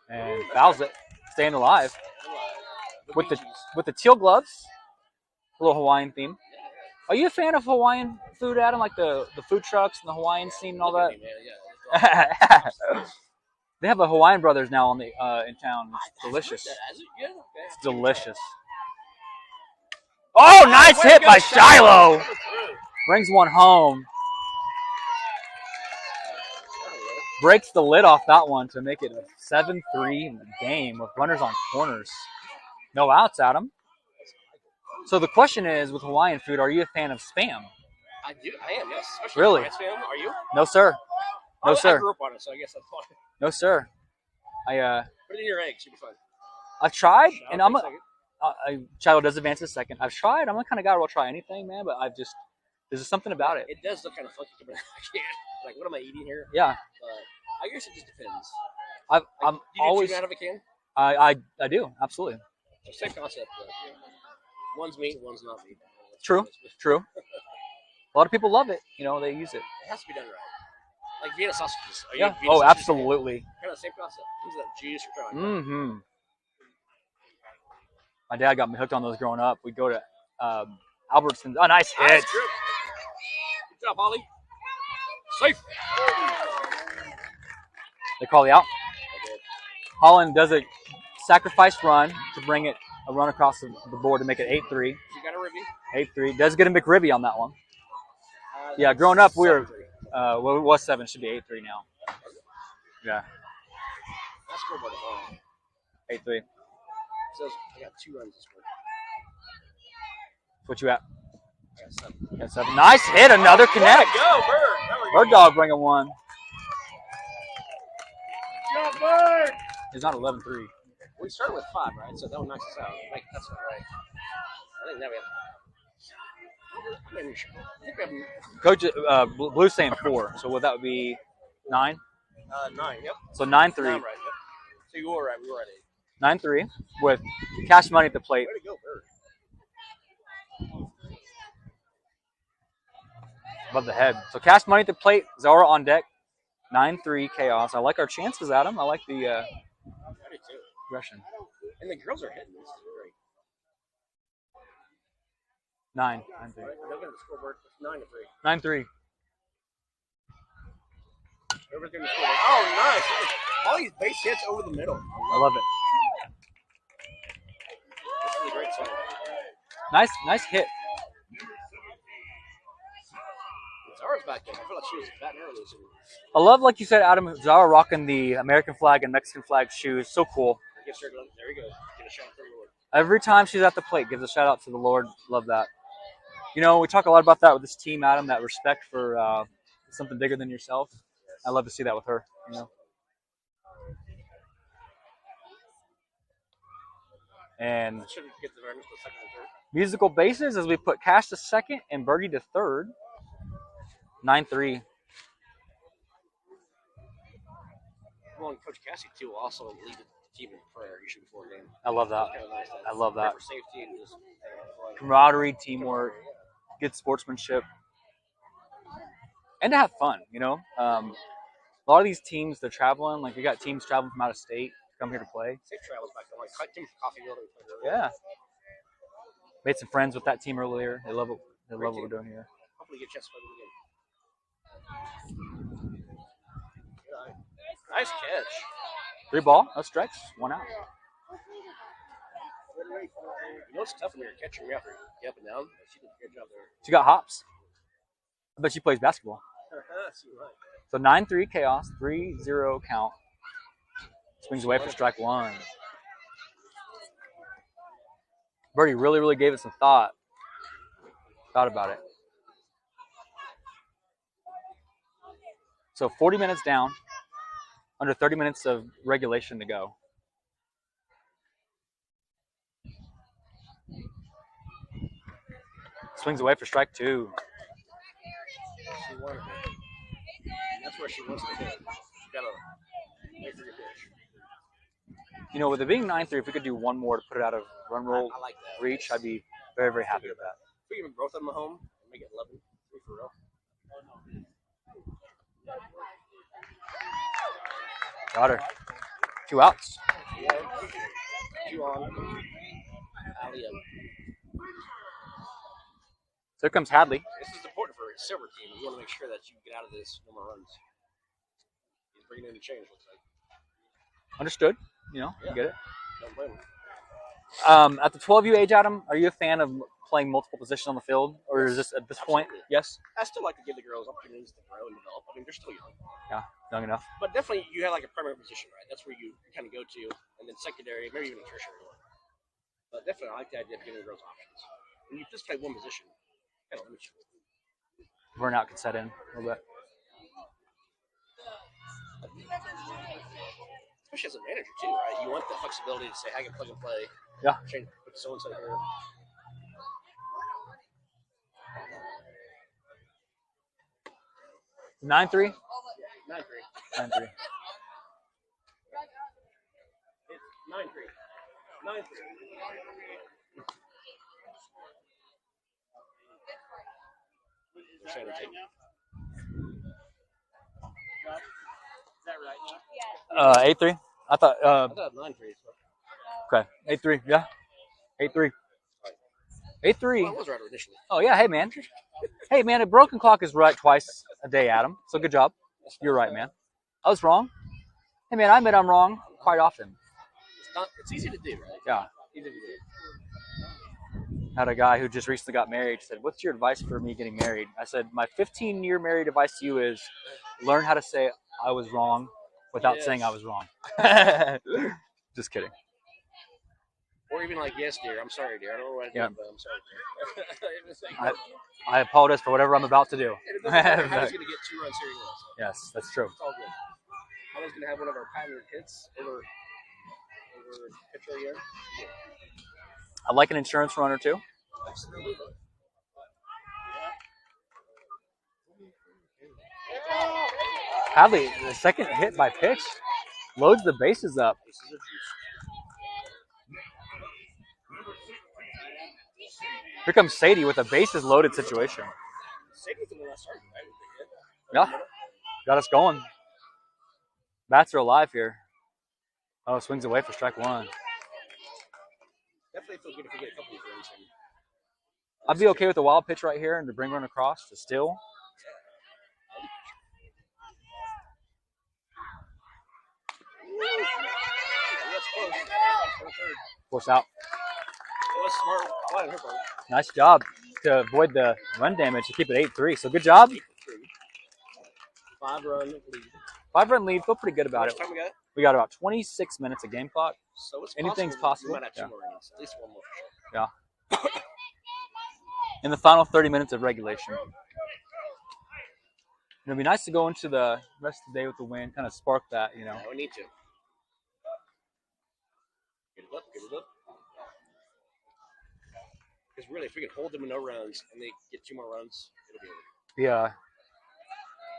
And fouls it. Staying alive. With the teal gloves. A little Hawaiian theme. Are you a fan of Hawaiian food, Adam? Like the food trucks and the Hawaiian scene and all that? They have a Hawaiian Brothers now in town. It's delicious. It's delicious. Oh, nice hit by Shiloh. Brings one home. Breaks the lid off that one to make it a 7-3 game with runners on corners. No outs, Adam. So the question is, with Hawaiian food, are you a fan of Spam? I am, yes. Especially Really? Spam. Are you? No, sir. No, sir. I grew up on it, so I guess that's fine. No, sir. Put it in your eggs. You'll be fine. I've tried, and Shiloh does advance a second. I've tried. I'm the kind of guy who will try anything, man, but there's just something about it. It does look kind of funky coming out. I can't. Like, what am I eating here? Yeah. I guess it just depends. I'm always. Do you out of a can? I do, absolutely. Same concept. One's meat, one's not meat. True. A lot of people love it. You know, they use it. It has to be done right. Like Vienna sausages. Yeah. Oh, absolutely. Kind of the same concept. Use that juice for trying. Mm-hmm. My dad got me hooked on those growing up. We'd go to Albertsons. Oh, nice hit. job, Holly. Safe. They call the out. Holland does a sacrifice run to bring it a run across the board to make it 8-3. You got a review? 8-3. Does get a McRibby on that one. Yeah, growing up we were well, it was 7. Should be 8-3 now. Yeah. That's cool, buddy. 8-3. So I got 2 runs this morning. What you at? I got 7. Got 7. Nice hit. Another connect. Go, Bird. Bird Dog bringing 1. Go, Bird! He's not 11-3. We started with 5, right? So that one knocks us out. That's not right. I think now we have. I think we have. Coach, Blue's saying 4. So what that would be 9? 9. Yep. So 9-3. 9, right. Yep. So you were right. We were at 9-3 with cash money at the plate. Way to go, Bird. Above the head. So cash money at the plate. Zara on deck. 9-3 Chaos. I like our chances, Adam. I like the I do too. progression. And the girls are hitting this. Great. 9. 9-3. They'll get the scoreboard. 9-3. 9-3. Everything is good. Oh, nice. All these base hits over the middle. I love it. This is a great song. Nice hit. Zara's back there. I feel like she was batting early. I love, like you said, Adam, Zara rocking the American flag and Mexican flag shoes. So cool. There you go. Get a shot for the Lord. Every time she's at the plate, gives a shout out to the Lord. Love that. You know, we talk a lot about that with this team, Adam, that respect for something bigger than yourself. I love to see that with her, you know. And Should get the runners to second and third. musical bases as we put Cash to second and Birdie to third. 9-3. Well, and Coach Cassie, too, will also lead the team in prayer usually before a game. I love that. Kind of nice. I love that. For safety and just Camaraderie, teamwork, good sportsmanship, and to have fun, you know. A lot of these teams, they're traveling. Like, we got teams traveling from out of state to come here to play. safe travels back there. Like Tim Coffeyville. Yeah. Made some friends with that team earlier. They love it. They love what we're doing here. Hopefully get a chance to play them again. Nice catch. 3 ball, no strikes, 1 out. You know it's tough when you're catching me up and down. She did a good job there. She got hops. I bet she plays basketball. So 9-3 Chaos, 3-0 count. Swings away for strike 1. Birdie really gave it some thought. Thought about it. So 40 minutes down. Under 30 minutes of regulation to go. Swings away for strike 2. She wanted it. That's where she wants to hit. She's got to wait for your pitch. You know, with it being 9-3, if we could do one more to put it out of run roll I like that. reach, I'd be very happy with that. If we even both of them at home and make it 11-3 for real. Got her. 2 outs. Yeah. 2 on. Alley up. So here comes Hadley. This is important for a silver team. You want to make sure that you get out of this no more runs. He's bringing in the change, looks like. Understood. You know, you get it. Don't blame him. At the 12U age, Adam, are you a fan of playing multiple positions on the field? Or is this at this point? Yes? I still like to give the girls opportunities to grow and develop. I mean, they're still young. Yeah, young enough. But definitely, you have like a primary position, right? That's where you kind of go to, and then secondary, maybe even a tertiary one. But definitely, I like the idea of giving the girls options. When you just play one position, kind of limits you. Burnout can set in a little bit. Especially as a manager, too, right? You want the flexibility to say, I can plug and play. Yeah. Change, put so-and-so here. Nine three. 9-3. 9-3. It's 9-3. 9-3. They're trying to take. Is that right? 8-3. I thought. I thought 9-3. So. Okay. 8-3. Yeah. 8-3. 8-3. Well, I was right initially. Oh, yeah. Hey, man. Hey, man, a broken clock is right twice a day, Adam. So good job. You're right, man. I was wrong. Hey, man, I admit I'm wrong quite often. It's easy to do, right? Yeah. Easy to do. Had a guy who just recently got married said, "What's your advice for me getting married?" I said, "My 15-year married advice to you is learn how to say I was wrong without saying I was wrong." Just kidding. Or even like, yes, dear. I'm sorry, dear. I don't know what I did, but I'm sorry, dear. I apologize for whatever I'm about to do. And it doesn't matter how he's going to get 2 runs here anyway. So Yes, that's true. it's all good. I was going to have one of our pioneer hits over pitcher again. I like an insurance runner too. Absolutely. Hadley, the second hit by pitch, loads the bases up. Here comes Sadie with a bases loaded situation. Yeah, got us going. Bats are alive here. Oh, swings away for strike one. Definitely feels good if we get a couple of runs. I'd be okay with a wild pitch right here and to bring run across to steal. Force out. Smart. Nice job to avoid the run damage to keep it 8-3. So good job. 5-run lead. 5-run lead. Feel pretty good about it. Time We got about 26 minutes of game clock. So it's Anything's possible. We might have 2 more innings. At least 1 more. Yeah. In the final 30 minutes of regulation. It'd be nice to go into the rest of the day with the win, kind of spark that, you know. Yeah, we need to. Get it up, get it up. Because really, if we can hold them in no runs and they get 2 more runs, it'll be over. Yeah.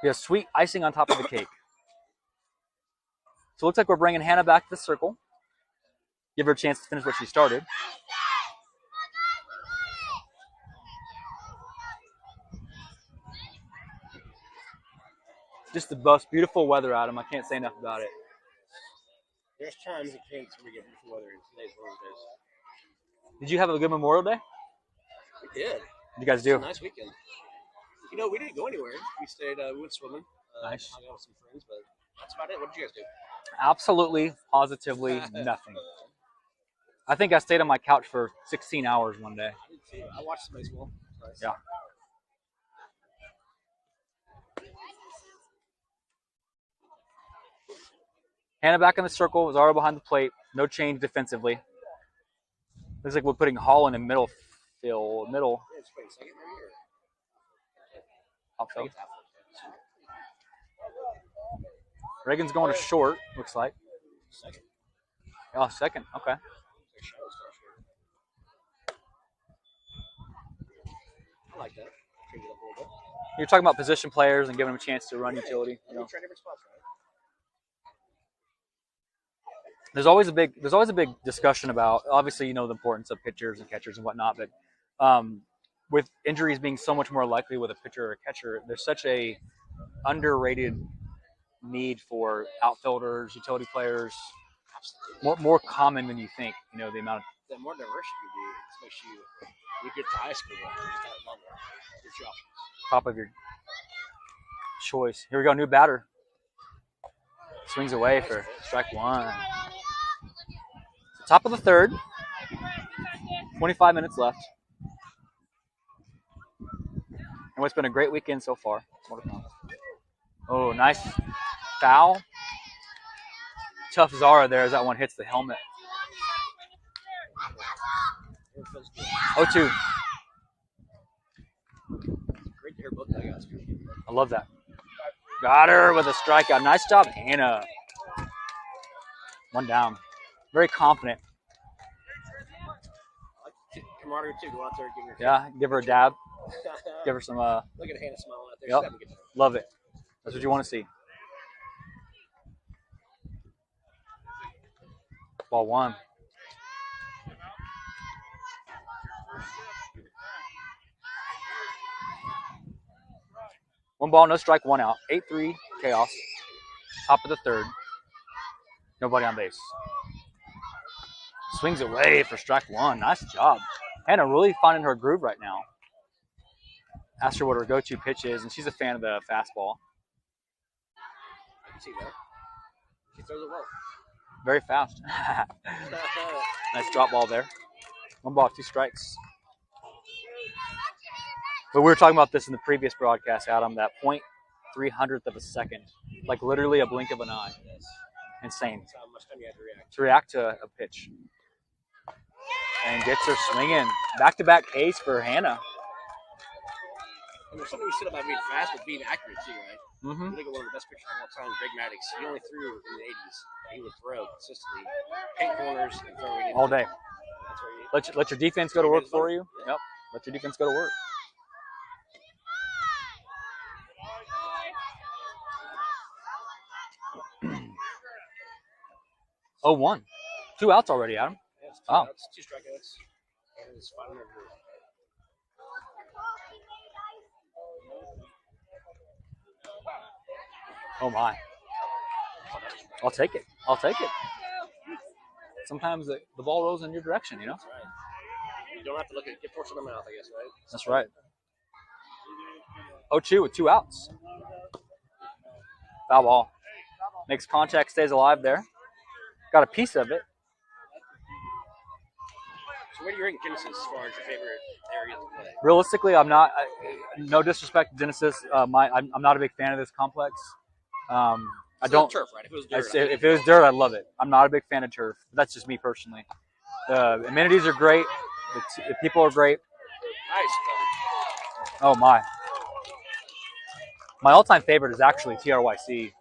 Yeah, sweet icing on top of the cake. So it looks like we're bringing Hannah back to the circle. Give her a chance to finish what she started. Just the most beautiful weather, Adam. I can't say enough about it. There's times it takes when we get beautiful weather, and today's one of those days. Did you have a good Memorial Day? We did. What did you guys do? It was a nice weekend. You know, we didn't go anywhere. We stayed, we went swimming. Nice. Hung out with some friends, but that's about it. What did you guys do? Absolutely, positively nothing. I think I stayed on my couch for 16 hours one day. I did too. I watched some baseball. Nice. Yeah. Hannah back in the circle. Zara behind the plate. No change defensively. Looks like we're putting Hall in the middle field. Middle. Yeah, it's pretty second maybe, or? Outfield. Reagan's going to short, looks like. Second. Oh, second. Okay. I like that. Change it up a little bit. You're talking about position players and giving them a chance to run utility. You know. Try different spots, right? There's always a big discussion about, obviously, you know, the importance of pitchers and catchers and whatnot, but with injuries being so much more likely with a pitcher or a catcher, there's such a underrated need for outfielders, utility players, more common than you think. You know, the amount of The more diverse you can be, especially you get to high school, you got longer. It's your options. top of your choice. Here we go, new batter. Swings away for strike one. Top of the third. 25 minutes left. And what's been a great weekend so far. Oh, nice foul. Tough Zara there as that one hits the helmet. 0-2. Great to hear both guys. I love that. Got her with a strikeout. Nice job, Hannah. One down. Very confident. I like camaraderie too. Go out there and give her. Yeah, give her a dab. Give her some. Look at Hannah smiling out there. Yep. She's having a good time. Love it. That's what you want to see. Ball one. One ball, no strike, one out. 8-3, Khaos. Top of the third. Nobody on base. Swings away for strike one. Nice job. Hannah really finding her groove right now. Asked her what her go-to pitch is, and she's a fan of the fastball. I can see that. She throws it well. Very fast. Nice drop ball there. 1 ball, 2 strikes. But we were talking about this in the previous broadcast, Adam, that 0.300th of a second. Like literally a blink of an eye. Yes. Insane. That's how much time you have to react. To react to a pitch. And gets her swinging. Back-to-back Ks for Hannah. And there's something you said about being fast, but being accurate too, right? Mm-hmm. I think one of the best pitchers of all time, Greg Maddux. He only threw in the 80s. He would throw consistently, paint corners, and throw it in. All day. That's where you Let your defense go to work for you. Yep. Let your defense go to work. Oh, 1. 2 outs already, Adam. Yeah, it's 2 Oh. outs, 2 strikeouts, and it's 500. Oh, my. I'll take it. I'll take it. Sometimes the ball rolls in your direction, you know? That's right. You don't have to look at get force in the mouth, I guess, right? That's right. 0-2 with 2 outs. Foul ball. Makes contact, stays alive there. Got a piece of it. So where do you rank Genesis as far as your favorite area to play? Realistically, I'm not. No disrespect to Genesis. I'm not a big fan of this complex. I don't. Turf, right? If it was dirt, If it was dirt, I'd love it. I'm not a big fan of turf. That's just me personally. The amenities are great. The people are great. Nice. Oh my! My all-time favorite is actually TRYC.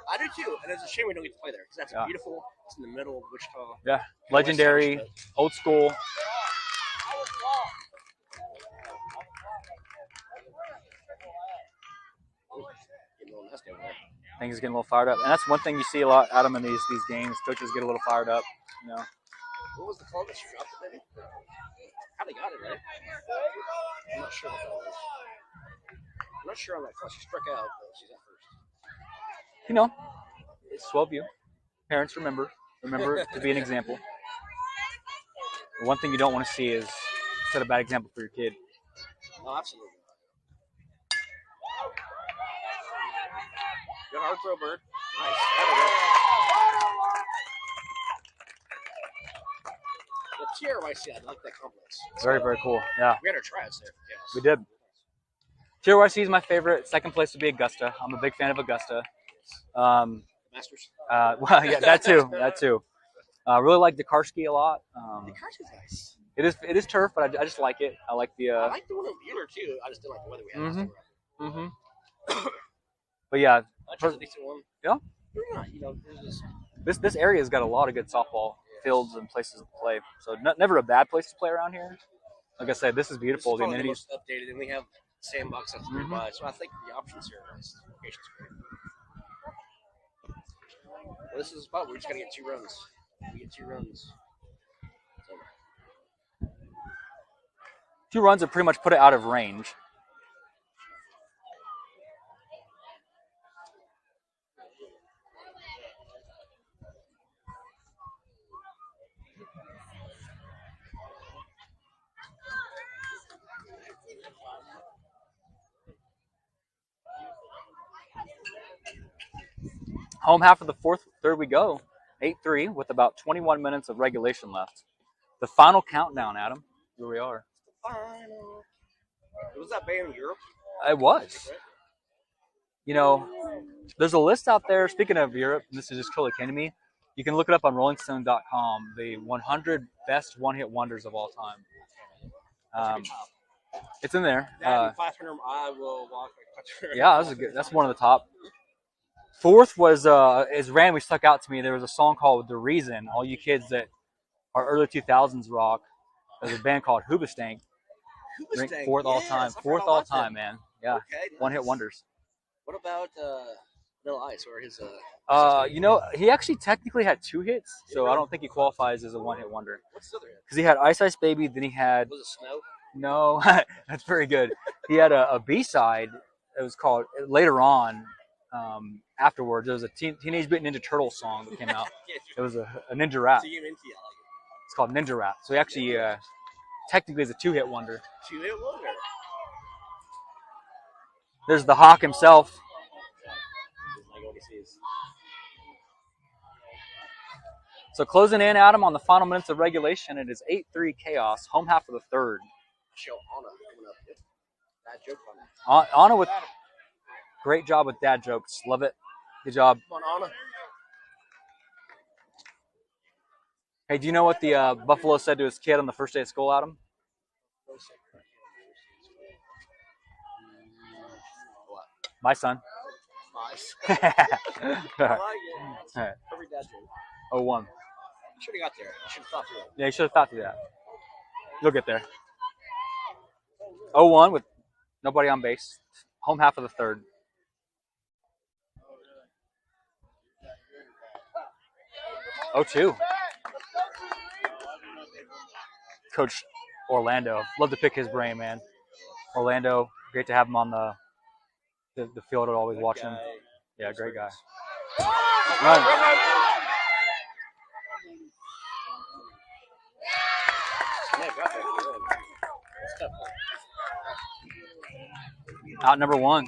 I do too, and it's a shame we don't get to play there because that's beautiful. It's in the middle of Wichita. Yeah, legendary, old school. Things getting a little fired up, and that's one thing you see a lot, Adam, in these games. Coaches get a little fired up, you know. What was the call that she dropped it, maybe? How they got it, right? I'm not sure what that was. I'm not sure on that call. She struck out, but she's at first. You know, it's 12U. Parents remember to be an example. The one thing you don't want to see is set a bad example for your kid. Oh, absolutely. Good hard throw, Bird. Nice. The TRYC, I like that complex. Very, very cool. Yeah. We had our tryouts there. Yes. We did. TRYC is my favorite. Second place would be Augusta. I'm a big fan of Augusta. Masters. Well, yeah, that too. That too. Really like Dekarsky a lot. Dekarsky's nice. It is turf, but I just like it. I like the. I like the one in Bueller too. I just didn't like the weather we had. Mm-hmm. But yeah, that's a decent one. Yeah. You know, just... This area's got a lot of good softball fields and places to play. So never a bad place to play around here. Like I said, this is beautiful. This is the amenities. The most updated, and we have sandbox that's nearby. So I think the options here are nice. Location's great. Well, this is a spot where we just gotta get 2 runs. We get 2 runs. So. 2 runs would pretty much put it out of range. Home half of the third we go. 8-3 with about 21 minutes of regulation left. The final countdown, Adam. Here we are. Final. Was that banned in Europe? It was. You know, there's a list out there. Speaking of Europe, this is just totally came to me. You can look it up on RollingStone.com. The 100 best one-hit wonders of all time. It's in there. 500. I will walk. Yeah, that's one of the top. 4th was is randomly stuck out to me. There was a song called "The Reason." All you kids that are early 2000s rock. There's a band called Hoobastank. Ranked 4th all time. 4th all time, man. Yeah. Okay, nice. One-hit wonders. What about Vanilla Ice or his? You know, he actually technically had 2 hits, so I don't think he qualifies as a one-hit wonder. What's the other hit? Because he had Ice Ice Baby, then he had. Was it Snow? No, that's very good. He had a B-side. It was called later on. Afterwards, there was a Teenage Mutant Ninja Turtle song that came out. It was a ninja rap. It's called Ninja Rap. So he actually technically is a two-hit wonder. Two-hit wonder. There's the Hawk himself. Like what he sees. So closing in, Adam, on the final minutes of regulation, it is 8-3 Chaos, home half of the third. Show Anna coming up. Bad joke on that. Anna with great job with dad jokes. Love it. Good job. Come on, Anna. Hey, do you know what the Buffalo said to his kid on the first day of school, Adam? What? My son. Nice. All I like it. right. Perfect dad joke. 0-1. Should have got there. I should have thought through it. Yeah, you should have thought through that. You'll get there. 0-1 with nobody on base. Home half of the third. Oh, 2. Coach Orlando. Love to pick his brain, man. Orlando, great to have him on the field. I'll always watch him. Yeah, great guy. Run. Out number 1.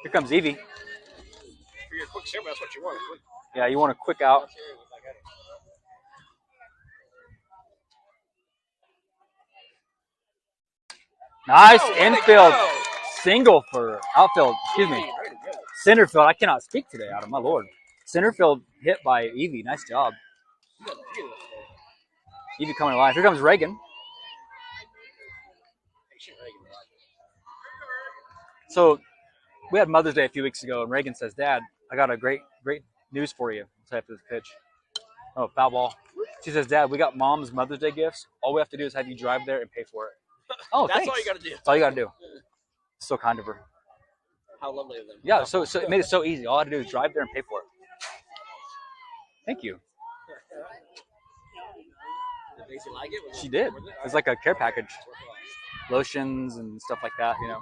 Here comes Evie. For your quick serve, that's what you want. Yeah, you want a quick out. Nice infield single for outfield. Excuse me. Center field. I cannot speak today, Adam. My lord. Center field hit by Evie. Nice job. Evie coming alive. Here comes Reagan. So we had Mother's Day a few weeks ago, and Reagan says, "Dad, I got a great news for you." I'll say after this pitch. Oh, foul ball. She says, "Dad, we got Mom's Mother's Day gifts. All we have to do is have you drive there and pay for it." Oh, that's thanks. all you got to do. That's all you got to do. So kind of her. How lovely of them. Yeah, so it made it so easy. All I had to do is drive there and pay for it. Thank you. Did Daisy like it? She did. It's like a care package. Lotions and stuff like that, you know.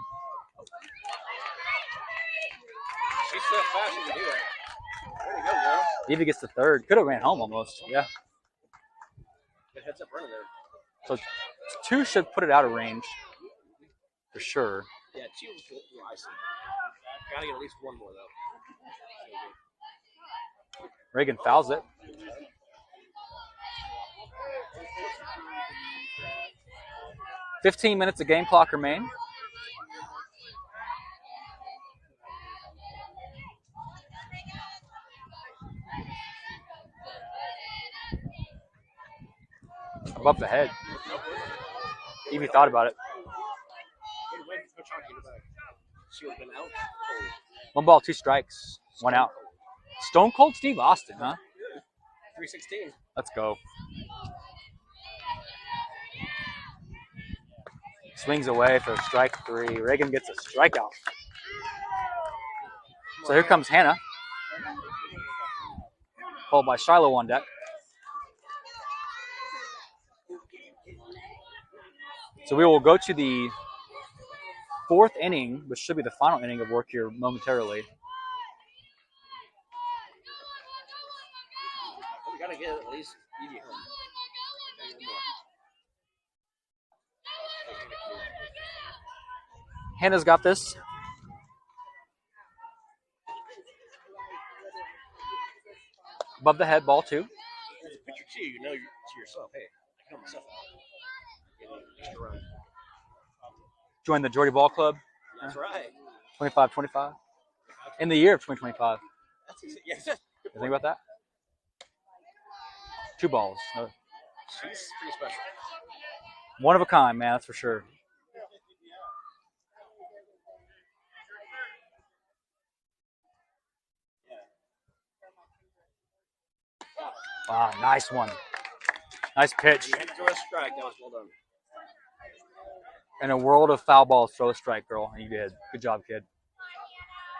She's so fast she can do that. There you go, girl. Evie gets the third. Could have ran home almost. Yeah. Good heads up running there. So 2 should put it out of range. For sure. Yeah, 2 was icing. Gotta get at least 1 more, though. Reagan fouls it. "15 minutes of game clock remain. Above the head. Evie thought about it. She would have been out. 1 ball, 2 strikes. 1 out. Stone Cold Steve Austin, huh? 316. Let's go. Swings away for strike 3. Reagan gets a strikeout. So here comes Hannah. Followed by Shiloh on deck. So we will go to the 4th inning, which should be the final inning of work here momentarily. We gotta get at least Evie home. Hannah's got this. Above the head, ball 2. As a pitcher, too, you know to yourself, hey, I can help myself out. Extra run. Join the Geordie Ball Club. That's right. 25-25. In the year of 2025. Yes. You think about that? 2 balls. No. She's pretty special. One of a kind, man, that's for sure. Wow, nice one. Nice pitch. You had to throw a strike. That was well done. In a world of foul balls, throw a strike, girl. And you did. Good job, kid.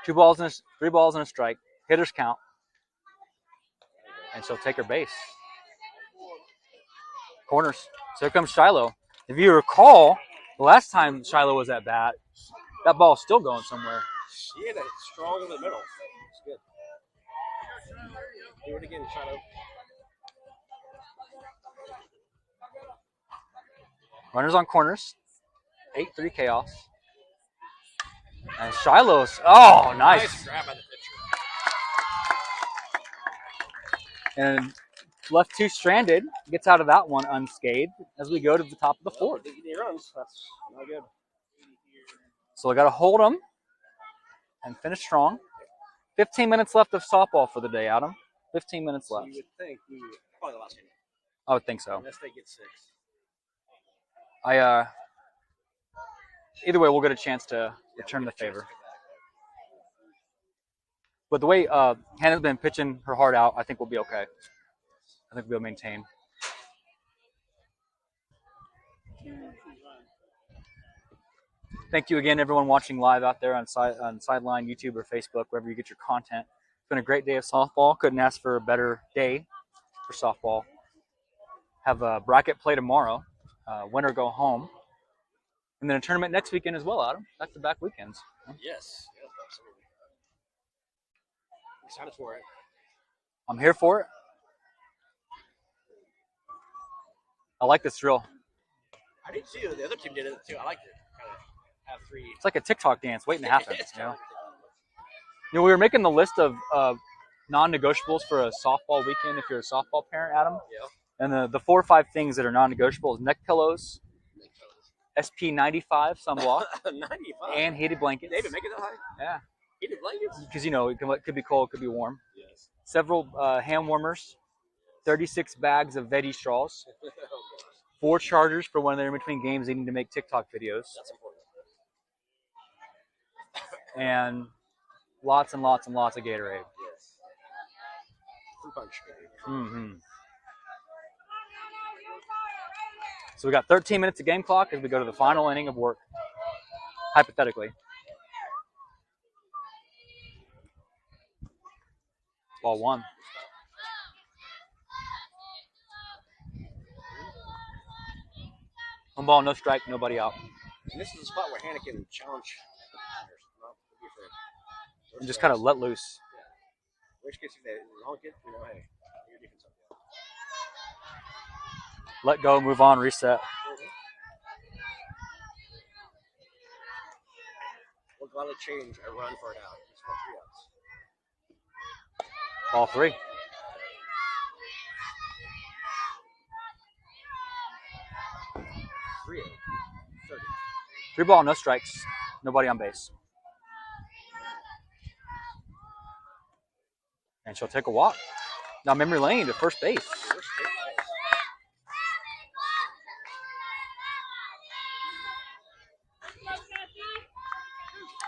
3 balls and a strike. Hitters count. And she'll take her base. Corners. So here comes Shiloh. If you recall, the last time Shiloh was at bat, that ball's still going somewhere. She hit it strong in the middle. It's good. Do it again, Shiloh. Runners on corners. 8-3 Khaos. And Shiloh's. Oh, nice. Grab by the pitcher. And left two stranded. Gets out of that one unscathed as we go to the top of the fourth. He runs. That's not good. So we got to hold them and finish strong. 15 minutes left of softball for the day, Adam. 15 minutes left. You would think probably the last game. I would think so. Unless they get 6. Either way, we'll get a chance to return the favor. But the way Hannah's been pitching her heart out, I think we'll be okay. I think we'll be able to maintain. Thank you again, everyone watching live out there on Sideline, YouTube, or Facebook, wherever you get your content. It's been a great day of softball. Couldn't ask for a better day for softball. Have a bracket play tomorrow. Winner go home. And then a tournament next weekend as well, Adam. Back-to-back weekends. Yes, absolutely. Excited for it. I'm here for it. I like this drill. I did too. The other team did it too. I liked it. Kind of have 3. It's like a TikTok dance waiting to happen. We were making the list of non-negotiables for a softball weekend if you're a softball parent, Adam. Yeah. And the 4 or 5 things that are non-negotiable is neck pillows, SP95 sunblock, 95. and heated blankets. David, make it that high? Yeah. Heated blankets? Because, it could be cold, it could be warm. Yes. Several hand warmers, 36 bags of veggie straws, 4 chargers for when they're in between games needing to make TikTok videos. That's important. And lots and lots and lots of Gatorade. Yes. Fruit punch. Mm-hmm. So we got 13 minutes of game clock as we go to the final inning of work, hypothetically. Ball 1. One ball, no strike, nobody out. And this is the spot where Hannah can challenge And just kind of let loose. Yeah. Which case, if they long kid, hey, your defense up. Let go, move on, reset. We'll gladly change a run for an out. It's for 3 outs. Ball 3. Three 30. 3 ball, no strikes, nobody on base. And she'll take a walk. Now memory lane to first base.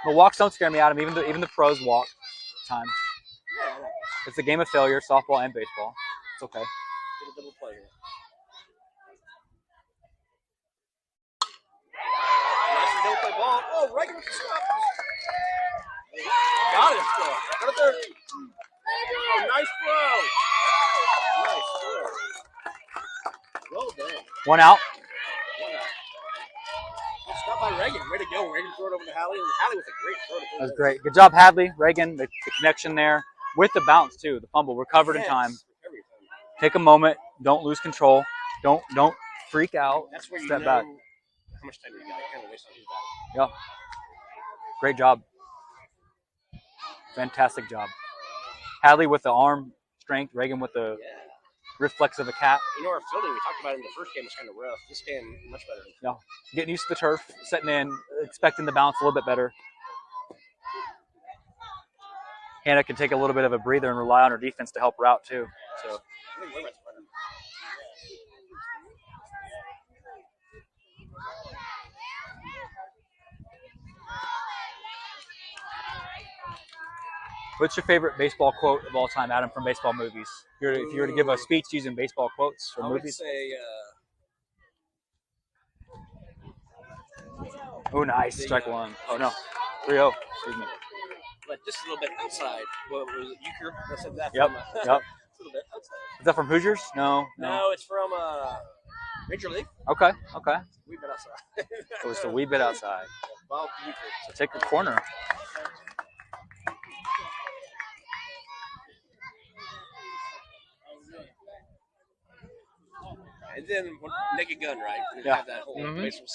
But walks don't scare me, Adam. Even the pros walk times. It's a game of failure, softball and baseball. It's okay. Get a double play here. Nice double play ball. Oh, right with the stop. Got it. Got it there. Oh, nice throw. Nice throw. Well done. 1 out. Stop by Reagan. Way to go. Reagan threw it over to Hallie. And Hallie was a great throw. That was great. Good job, Hadley. Reagan, the connection there. With the bounce, too. The fumble. Recovered in time. Take a moment. Don't lose control. Don't freak out. That's where you Step know back. how much time you got. You can't waste on his battle. Yep. Great job. Fantastic job. Hadley with the arm strength. Reagan with the reflex of a cat. Our fielding, we talked about it in the first game, was kind of rough. This game, much better. Yeah. Getting used to the turf, setting in, expecting the bounce a little bit better. Hannah can take a little bit of a breather and rely on her defense to help her out, too. So. What's your favorite baseball quote of all time, Adam, from baseball movies? If you were to give a speech using baseball quotes from movies. I would say... Oh, nice. Strike 1. Oh, no. 3-0. Excuse me. But just a little bit outside. What was it? Euchre? I said that. Yep. From, Yep. a little bit outside. Is that from Hoosiers? No. No, it's from Major League. Okay. Okay. Wee bit outside. It was a wee bit outside. Bob Euchre. So take a corner. And then Naked Gun, right? And Yeah. have that whole baseball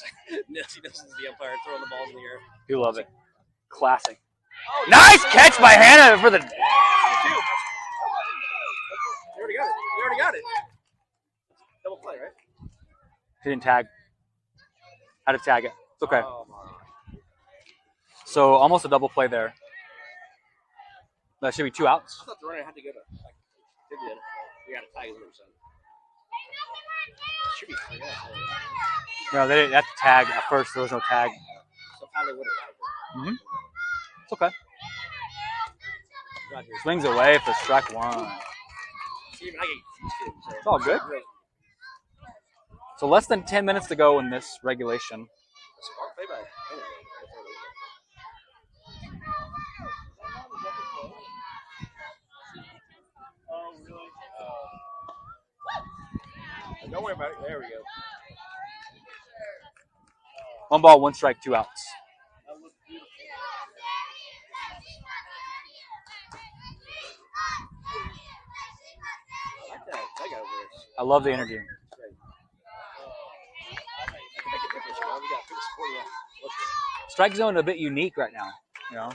Nessie Nelson's the umpire throwing the balls in the air. You love it. Classic. Nice catch by Hannah for the. You already got it. You already got it. Double play, right? He didn't tag. Had to tag it. It's okay. Oh, my. So almost a double play there. That should be 2 outs. I thought the runner had to go to. They did. We got to tag 100%. Should be 3 outs. No, they didn't have to tag at first. There was no tag. So how they would have. It's okay. Swings away for strike 1. Even I get used to it, so. It's all good. So less than 10 minutes to go in this regulation. Smart play by Oh, really? Don't worry about it. There we go. 1 ball, 1 strike, 2 outs. That looks beautiful. I like that. That guy over there. I love the energy. Great. That could make a difference, you know. We got good support. Strike zone a bit unique right now. You know,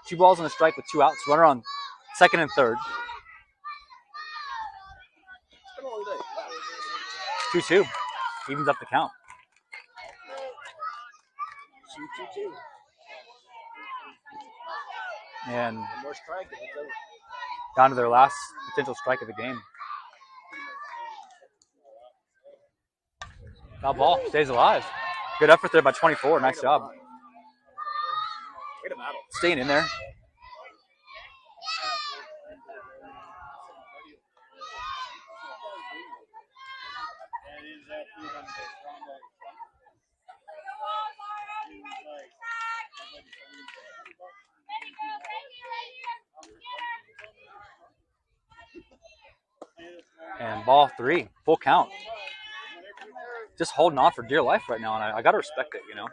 2 balls and a strike with 2 outs. Runner on second and third. It's been a long day. Wow. 2-2. Evens up the count. 2-2-2. And One more strike. If it's over. down to their last potential strike of the game. Foul ball. Stays alive. Good effort there by 24. Nice job. Way to battle. Staying in there. And ball 3. Full count. Just holding on for dear life right now, and I got to respect it, you know.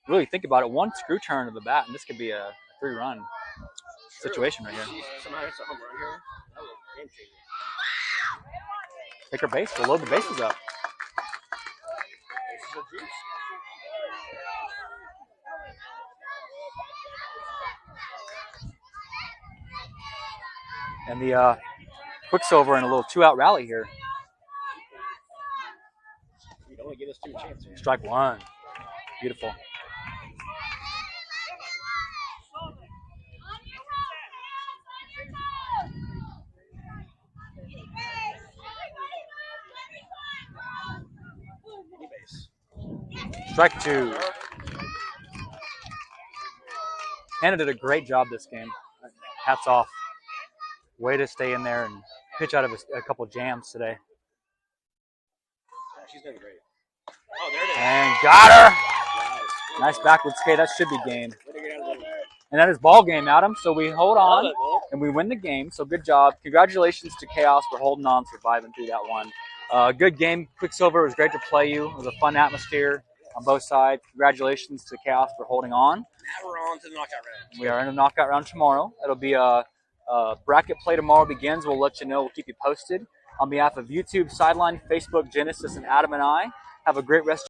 Really think about it. 1 screw turn of the bat, and this could be a 3-run situation right here. Somehow it's a home run here. That was a game changer. Take her base. We'll load the bases up. This is a juice. And the Quicksilver in a little 2-out rally here. You'd only give us 2 chances. Strike 1. Beautiful. Any base. Strike 2. Hannah did a great job this game. Hats off. Way to stay in there and pitch out of a couple jams today. She's doing great. Oh, there it is. And got her. Nice. Nice backwards skate. That should be game. Way to get out of there. And that is ball game, Adam. So we hold on Love it, man. and we win the game. So good job. Congratulations to Khaos for holding on, surviving through that one. Good game. Quicksilver, it was great to play you. It was a fun atmosphere on both sides. Congratulations to Khaos for holding on. Now we're on to the knockout round. We are in a knockout round tomorrow. It'll be a bracket play tomorrow begins. We'll let you know. We'll keep you posted. On behalf of YouTube, Sideline, Facebook, Genesis, and Adam and I, have a great rest